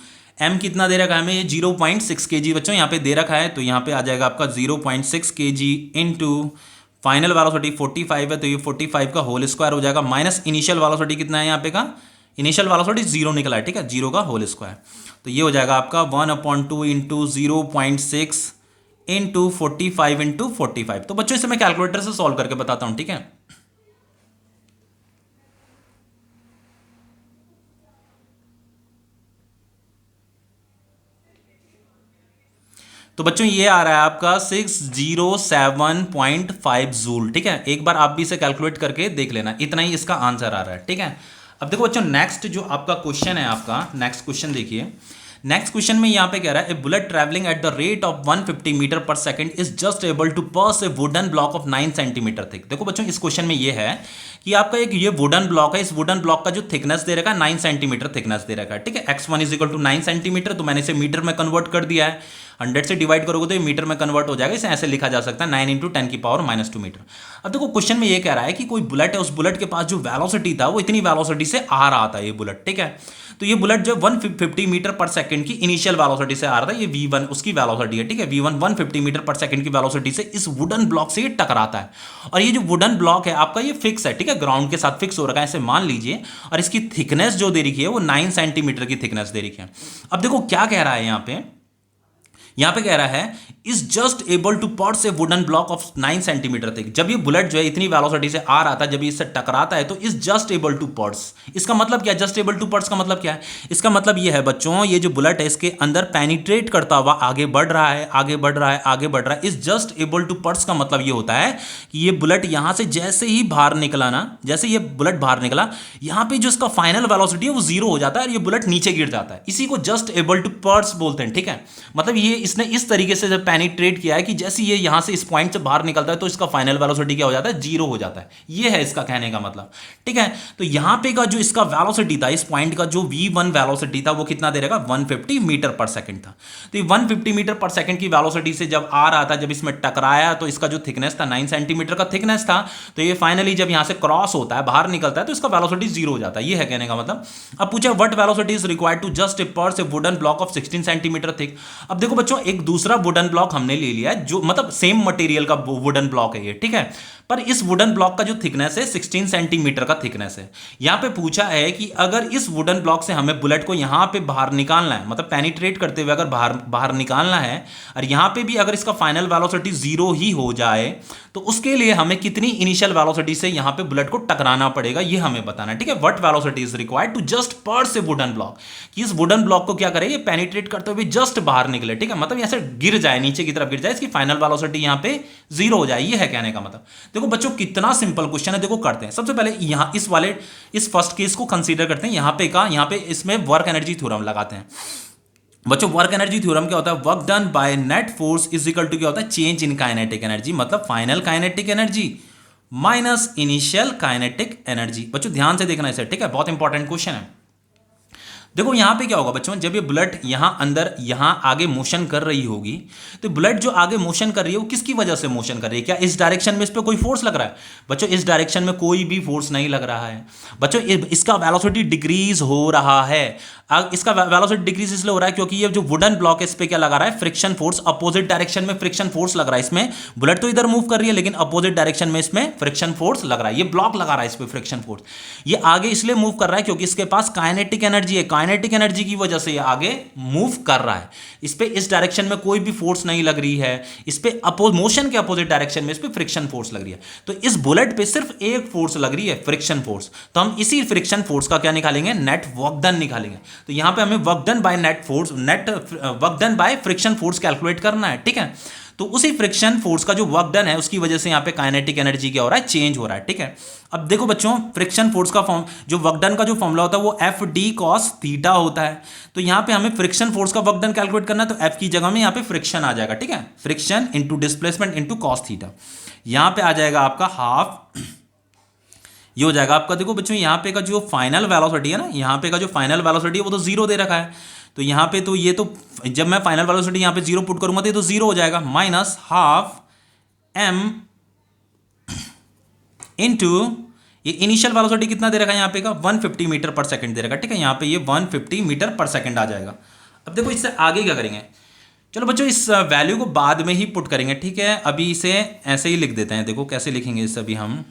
M कितना दे रखा है हमें, 0.6 kg बच्चों यहाँ पे दे रखा है, तो यहाँ पे आ जाएगा आपका 0.6 kg इंटू फाइनल वेलोसिटी 45 है, तो ये 45 का होल स्क्वायर हो जाएगा, माइनस इनिशियल वेलोसिटी कितना है यहाँ पे का, इनिशियल वेलोसिटी 0 निकला है, ठीक है, 0 का होल स्क्वायर, तो ये हो जाएगा आपका 1/2 इंटू 0.6 इंटू 45 इंटू 45। तो बच्चों इसे मैं कैलकुलेटर से सॉल्व करके बताता हूँ, ठीक है। तो बच्चों ये आ रहा है आपका 607.5 जूल, ठीक है। एक बार आप भी इसे कैलकुलेट करके देख लेना, इतना ही इसका आंसर आ रहा है, ठीक है। अब देखो बच्चों नेक्स्ट जो आपका क्वेश्चन है, आपका नेक्स्ट क्वेश्चन देखिए, नेक्स्ट क्वेश्चन में यहां पे कह रहा है a bullet travelling at the rate of 150 metre per second is just able to pass a wooden block of 9 centimetre thick. देखो बच्चों, इस क्वेश्चन में ये है कि आपका एक ये वुडन ब्लॉक है, इस वुडन ब्लॉक का जो थिकनेस दे रखा है 9 सेंटीमीटर थिकनेस दे रखा है, ठीक है। x1 is equal to 9 centimetre, तो मैंने इसे मीटर में कन्वर्ट कर दिया है। 100 से डिवाइड करोगे तो ये मीटर में कन्वर्ट हो जाएगा। इसे ऐसे लिखा जा सकता है 9 इंटू 10 की पावर -2 मीटर। अब देखो क्वेश्चन में ये कह रहा है कि कोई बुलेट है, उस बुलेट के पास जो वेलोसिटी था वो इतनी वेलोसिटी से आ रहा था ये बुलेट, ठीक है। तो ये बुलेट जो 150 मीटर पर सेकंड की इनिशियल वेलोसिटी से आ रहा था, ये v1 उसकी वेलोसिटी है, ठीक है। v1 150 मीटर पर सेकंड की वेलोसिटी से इस वुडन ब्लॉक से ये टकराता है। और ये जो वुडन ब्लॉक है आपका ये फिक्स है, ठीक है, ग्राउंड के साथ फिक्स हो रखा है, ऐसे मान लीजिए। और इसकी थिकनेस जो दे रखी है वो 9 सेंटीमीटर की थिकनेस दे रखी है। अब देखो क्या कह रहा है यहां पे कह रहा है is just able to pierce a wooden block of 9 centimetre thick. जब ये बुलेट जो है इतनी वेलोसिटी से आ रहा था, जब ये इससे टकराता है तो is just able to pierce. इसका मतलब क्या है? जस्ट एबल टू पर्स का मतलब क्या है? इसका मतलब ये है बच्चों, ये जो बुलेट है इसके अंदर पेनिट्रेट करता हुआ आगे बढ़ रहा है, आगे बढ़ रहा है, आगे बढ़ रहा है। Is just able to pierce का मतलब ये होता है कि ये बुलेट यहां से जैसे ही बाहर निकला ना, जैसे ये बुलेट बाहर निकला, यहां पे जो इसका फाइनल वेलोसिटी है वो 0 हो जाता है और ये बुलेट नीचे गिर जाता है। इसी को जस्ट एबल टू पर्स बोलते हैं, ठीक है। मतलब ये इसने इस तरीके से जब पेनिट्रेट किया है कि जैसे ये यहां से इस पॉइंट से बाहर निकलता है तो इसका फाइनल वेलोसिटी क्या हो जाता है? 0 हो जाता है। ये है इसका कहने का मतलब, ठीक है। तो यहां पे का जो इसका वेलोसिटी था, इस पॉइंट का जो v1 वेलोसिटी था वो कितना दे रहेगा? 150 मीटर पर सेकंड था। तो ये 150 मीटर पर सेकंड की वेलोसिटी से जब आ रहा था, जब इसमें टकराया तो इसका जो थिकनेस था 9 सेंटीमीटर का थिकनेस था। तो ये फाइनली जब यहां से क्रॉस होता है, बाहर निकलता है, तो इसका वेलोसिटी 0 हो जाता है। ये है कहने का मतलब। अब पूछा what velocity is required to just pierce a wooden block of 16 centimetre thick. अब देखो बच्चों, एक दूसरा वुडन ब्लॉक हमने ले लिया है, जो मतलब सेम मटेरियल का वुडन ब्लॉक है ये, ठीक है। पर इस वुडन ब्लॉक का जो थिकनेस है 16 सेंटीमीटर का थिकनेस है। यहां पे पूछा है कि अगर इस वुडन ब्लॉक से हमें बुलेट को यहां पे बाहर निकालना है, मतलब पेनिट्रेट करते हुए अगर बाहर निकालना है, और यहां पे भी अगर इसका फाइनल वेलोसिटी 0 ही हो जाए, तो उसके लिए हमें कितनी इनिशियल वेलोसिटी से यहां पे बुलेट को टकराना पड़ेगा, ये हमें बताना है, ठीक है। What velocity is required to just pierce a wooden block, कि इस वुडन ब्लॉक को क्या करे, ये पेनिट्रेट करते हुए जस्ट बाहर निकले, ठीक है। मतलब ऐसे गिर जाए, नीचे की तरफ गिर जाए, इसकी फाइनल वेलोसिटी यहां पे 0 हो जाए। ये है कहने का मतलब। देखो बच्चों, कितना सिंपल क्वेश्चन है। देखो करते हैं। सबसे पहले यहां इस फर्स्ट केस को कंसीडर करते हैं। यहां पे इसमें वर्क एनर्जी थ्योरम लगाते हैं। बच्चों, वर्क एनर्जी थ्योरम क्या होता है? Work done by net force is equal to क्या होता है? चेंज इन काइनेटिक एनर्जी, मतलब final kinetic energy minus initial kinetic energy. बच्चों ध्यान से देखना इसे, ठीक है, बहुत इंपॉर्टेंट क्वेश्चन है। देखो यहां पे क्या होगा बच्चों, जब ये बुलेट यहां अंदर यहां आगे मोशन कर रही होगी, तो बुलेट जो आगे मोशन कर रही है वो किसकी वजह से मोशन कर रही है? क्या इस डायरेक्शन में इस पे कोई फोर्स लग रहा है? बच्चों इस डायरेक्शन में कोई भी फोर्स नहीं लग रहा है। बच्चों इसका वेलोसिटी डिक्रीज हो रहा है। इसका वेलोसिटी डिक्रीज इसलिए हो रहा है क्योंकि ये जो वुडन ब्लॉक है इस पे क्या लगा रहा है? Friction force. अपोजिट डायरेक्शन में फ्रिक्शन फोर्स लग रहा है इसमें। बुलेट तो इधर मूव कर रही है लेकिन अपोजिट डायरेक्शन में इसमें फ्रिक्शन फोर्स लग रहा है। ये ब्लॉक लगा रहा है इस पे फ्रिक्शन फोर्स। ये आगे इसलिए मूव कर रहा है क्योंकि इसके पास काइनेटिक एनर्जी है। काइनेटिक एनर्जी की वजह से ये आगे मूव कर रहा है। इस पे इस डायरेक्शन में कोई भी फोर्स नहीं लग रही है। इस पे मोशन के अपोजिट डायरेक्शन में इस पे फ्रिक्शन फोर्स लग रही है। तो इस बुलेट पे सिर्फ एक फोर्स लग रही है, फ्रिक्शन फोर्स। तो हम इसी फ्रिक्शन फोर्स का क्या निकालेंगे? नेट वर्क डन निकालेंगे। तो यहां पे हमें work done by net force, net work done by friction force calculate करना है, ठीक है। तो उसी फ्रिक्शन फोर्स का जो वर्क डन है उसकी वजह से यहां पे काइनेटिक एनर्जी क्या हो रहा है? चेंज हो रहा है, ठीक है। अब देखो बच्चों, फ्रिक्शन फोर्स का फॉर्म, जो वर्क डन का जो फॉर्मूला होता है वो एफ डी कॉस थीटा होता है। तो यहां पे हमें फ्रिक्शन फोर्स का वर्क डन कैलकुलेट करना है, तो एफ की जगह में यहां पे फ्रिक्शन आ जाएगा, ठीक है। Friction into displacement into cos theta. यहां पे आ जाएगा आपका हाफ, ये हो जाएगा आपका। देखो बच्चों, यहां पे का जो फाइनल वेलोसिटी है ना, यहां पे का जो फाइनल वेलोसिटी है वो तो 0 दे रखा है। तो यहां पे तो ये तो जब मैं फाइनल वेलोसिटी यहां पे 0 पुट करूंगा तो ये तो 0 हो जाएगा, माइनस हाफ m इनटू ये इनिशियल वेलोसिटी कितना दे रखा है यहां पे का? 150 मीटर पर सेकंड दे रखा है, ठीक है। यहां पे ये 150 मीटर पर सेकंड आ जाएगा। अब देखो इससे आगे क्या करेंगे? चलो बच्चों, इस वैल्यू को बाद में ही पुट करेंगे, ठीक है। अभी इसे ऐसे ही लिख देते हैं। देखो कैसे लिखेंगे इसे अभी हम,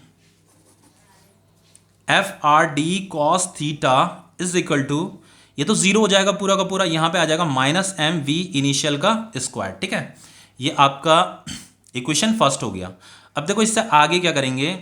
F R D cos theta is equal to, ये तो 0 हो जाएगा पूरा का पूरा, यहां पे आ जाएगा माइनस एम वी इनिशियल का स्क्वायर, ठीक है। ये आपका इक्वेशन फर्स्ट हो गया। अब देखो इससे आगे क्या करेंगे?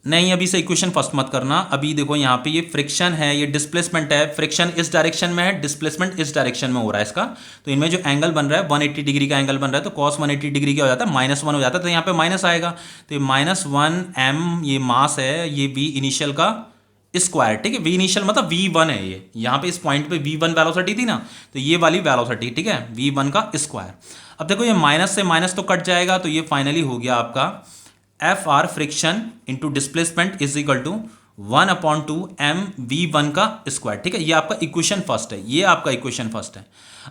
नहीं, अभी से इक्वेशन फर्स्ट मत करना। अभी देखो यहाँ पे ये फ्रिक्शन है, ये डिस्प्लेसमेंट है। फ्रिक्शन इस डायरेक्शन में है, डिस्प्लेसमेंट इस डायरेक्शन में हो रहा है इसका। तो इनमें जो एंगल बन रहा है 180 डिग्री का एंगल बन रहा है, तो कॉस 180 डिग्री क्या हो जाता है? -1 हो जाता है। तो यहाँ पे माइनस आएगा, तो ये -1 m ये मास है, ये v इनिशियल का स्क्वायर, ठीक है। वी इनिशियल मतलब V1 है, ये यहाँ पे इस पॉइंट पे V1 वेलोसिटी थी ना, तो ये वाली वेलोसिटी, ठीक है, V1 का स्क्वायर। अब देखो ये माइनस से माइनस तो कट जाएगा, तो ये फाइनली हो गया आपका FR friction into displacement is equal to 1/2 mv1 का स्क्वायर, ठीक है। ये आपका इक्वेशन फर्स्ट है, ये आपका इक्वेशन फर्स्ट है।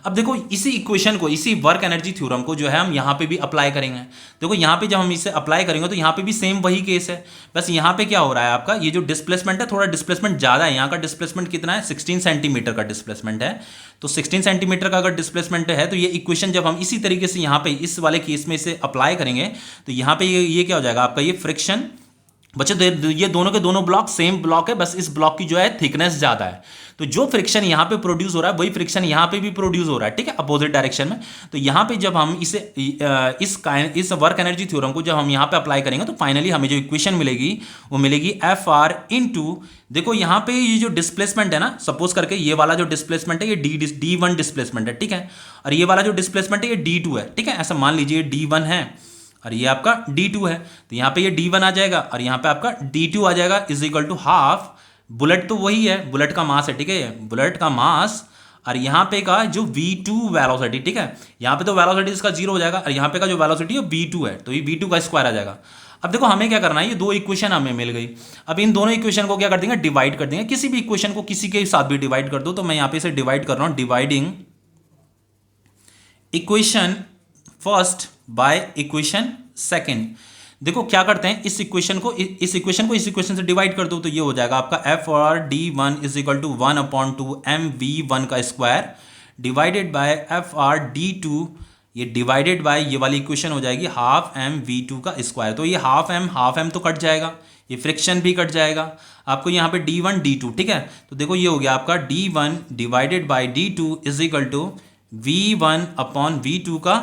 अब देखो इसी इक्वेशन को, इसी वर्क एनर्जी थ्योरम को जो है हम यहाँ पे भी अप्लाई करेंगे। देखो यहाँ पे जब हम इसे अप्लाई करेंगे तो यहाँ पे भी सेम वही केस है, बस यहाँ पे क्या हो रहा है आपका, ये जो डिस्प्लेसमेंट है थोड़ा डिस्प्लेसमेंट ज़्यादा है। यहाँ का डिस्प्लेसमेंट कितना है, 16 सेंटीमीटर का डिस्प्लेसमेंट है। तो 16 सेंटीमीटर का अगर डिस्प्लेसमेंट है तो ये इक्वेशन जब हम इसी तरीके से यहाँ पे इस वाले केस में इसे अप्लाई करेंगे तो यहाँ पे ये क्या हो जाएगा आपका, ये फ्रिक्शन बच्चों, ये दोनों के दोनों ब्लॉक सेम ब्लॉक है, बस इस ब्लॉक की जो है थिकनेस ज़्यादा है। तो जो फ्रिक्शन यहाँ पे प्रोड्यूस हो रहा है वही फ्रिक्शन यहाँ पे भी प्रोड्यूस हो रहा है, ठीक है, अपोजिट डायरेक्शन में। तो यहाँ पे जब हम इसे इस वर्क एनर्जी थ्योरम को जब हम यहाँ पे अप्लाई करेंगे तो फाइनली हमें जो इक्वेशन मिलेगी वो मिलेगी FR इंटू, देखो यहाँ पे ये जो डिस्प्लेसमेंट है ना, सपोज करके ये वाला जो डिस्प्लेसमेंट है ये D1 डिस्प्लेसमेंट है, ठीक है, और ये वाला जो डिस्प्लेसमेंट है ये D2 है, ठीक है। ऐसा मान लीजिए D1 है और ये आपका D2 है, तो यहाँ पे ये D1 आ जाएगा और यहाँ पे आपका D2 आ जाएगा, is equal to half, bullet तो वही है, बुलेट का मास है, ठीक है, बुलेट का मास, और यहाँ पे का जो V2 वेलोसिटी, ठीक है, यहाँ पे तो वेलोसिटी इसका 0 हो जाएगा और यहाँ पे का जो वेलोसिटी है V2 है, तो ये V2 का स्क्वायर आ जाएगा। अब देखो हमें क्या करना है, ये दो इक्वेशन हमें मिल गई। अब इन दोनों इक्वेशन को क्या कर देंगे, डिवाइड कर देंगे। किसी भी इक्वेशन को किसी के साथ भी डिवाइड कर दो, तो मैं यहाँ पे इसे डिवाइड कर रहा हूँ, dividing equation first by equation second. देखो क्या करते हैं, इस इक्वेशन को इस इक्वेशन से डिवाइड कर दो, तो ये हो जाएगा आपका FRD1 is equal to 1/2 mv1 का स्क्वायर डिवाइडेड बाय FRD2, ये डिवाइडेड बाय ये वाली इक्वेशन हो जाएगी हाफ mv2 का स्क्वायर। तो ये हाफ m तो कट जाएगा, ये फ्रिक्शन भी कट जाएगा, आपको यहाँ पे D1 D2, ठीक है। तो देखो ये हो गया आपका D1 divided by D2 is equal to V1/V2 का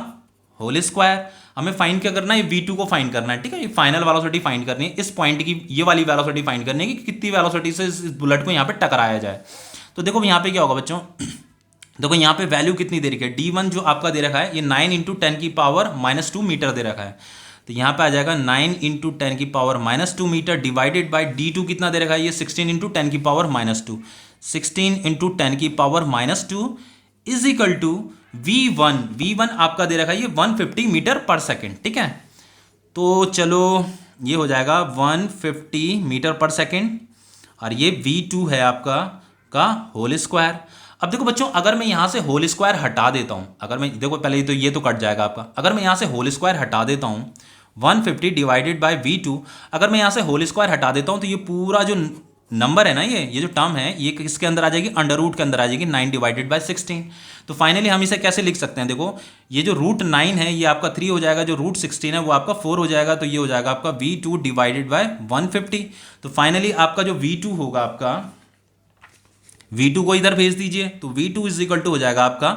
होल स्क्वायर। हमें फाइंड क्या करना है, V2 को फाइंड करना है, ठीक है, ये फाइनल वेलोसिटी फाइंड करनी है, इस पॉइंट की ये वाली वेलोसिटी फाइंड करनी है कि कितनी वेलोसिटी से इस बुलेट को यहाँ पे टकराया जाए। तो देखो यहाँ पे क्या होगा बच्चों, देखो यहाँ पे वैल्यू कितनी दे रखी है, D1 जो आपका दे रखा है ये 9 × 10⁻² मीटर दे रखा है, तो यहाँ पे आ जाएगा 9 × 10⁻² मीटर डिवाइडेड बाय D2 कितना दे रखा है, ये 16 × 10⁻², 16 × 10⁻² इज इक्वल टू V1 आपका दे रखा है ये 150 मीटर पर सेकेंड, ठीक है। तो चलो ये हो जाएगा 150 मीटर पर सेकेंड और ये V2 है आपका का होल स्क्वायर। अब देखो बच्चों, अगर मैं यहाँ से होल स्क्वायर हटा देता हूँ, अगर मैं देखो पहले तो ये तो कट जाएगा आपका, अगर मैं यहाँ से होल स्क्वायर हटा देता हूँ 150 डिवाइडेड बाय V2, अगर मैं यहाँ से होल स्क्वायर हटा देता हूँ तो ये पूरा जो नंबर है ना, ये जो टर्म है ये किसके अंदर आ जाएगी, अंडर रूट के अंदर आ जाएगी, 9 डिवाइडेड बाय 16। तो फाइनली हम इसे कैसे लिख सकते हैं, देखो ये जो √9 है ये आपका 3 हो जाएगा, जो √16 है वो आपका 4 हो जाएगा, तो ये हो जाएगा आपका V2 डिवाइडेड बाय 150। तो फाइनली आपका जो V2 होगा, आपका V2 को इधर भेज दीजिए, तो V2 इज इक्वल टू हो जाएगा आपका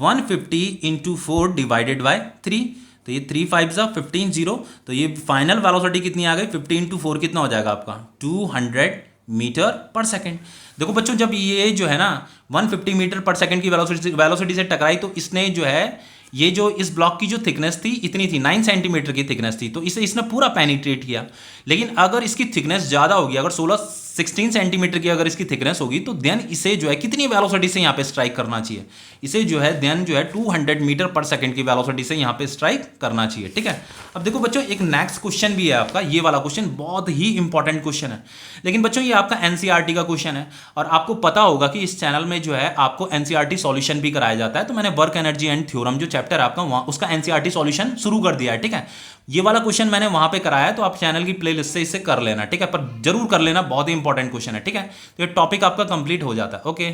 150 × 4 डिवाइडेड बाय 3, तो ये 3 5 15 0, तो ये फाइनल वेलोसिटी कितनी आ गई, 50 × 4 कितना हो जाएगा आपका 200 मीटर पर सेकेंड। देखो बच्चों, जब ये जो है ना 150 मीटर पर सेकेंड की वेलोसिटी से टकराई तो इसने जो है, ये जो इस ब्लॉक की जो थिकनेस थी इतनी थी, 9 सेंटीमीटर की थिकनेस थी, तो इसे इसने पूरा पेनिट्रेट किया। लेकिन अगर इसकी थिकनेस ज़्यादा होगी, अगर 16 सेंटीमीटर की अगर इसकी थिकनेस होगी, तो देन इसे जो है कितनी वेलोसिटी से यहाँ पे स्ट्राइक करना चाहिए, इसे जो है देन जो है 200 मीटर पर सेकेंड की वेलोसिटी से यहाँ पे स्ट्राइक करना चाहिए, ठीक है। अब देखो बच्चों, एक नेक्स्ट क्वेश्चन भी है आपका, ये वाला क्वेश्चन बहुत ही इंपॉर्टेंट क्वेश्चन है, लेकिन बच्चों ये आपका एनसीईआरटी का क्वेश्चन है और आपको पता होगा कि इस चैनल में जो है आपको एनसीईआरटी सॉल्यूशन भी कराया जाता है। तो मैंने वर्क एनर्जी एंड थ्योरम जो चैप्टर आपका वहाँ उसका एनसीईआरटी सॉल्यूशन शुरू कर दिया है, ठीक है। ये वाला क्वेश्चन मैंने वहां पे कराया है, तो आप चैनल की प्लेलिस्ट से इसे कर लेना, ठीक है, पर जरूर कर लेना, बहुत ही इंपॉर्टेंट क्वेश्चन है, ठीक है। तो ये टॉपिक आपका कंप्लीट हो जाता है, ओके।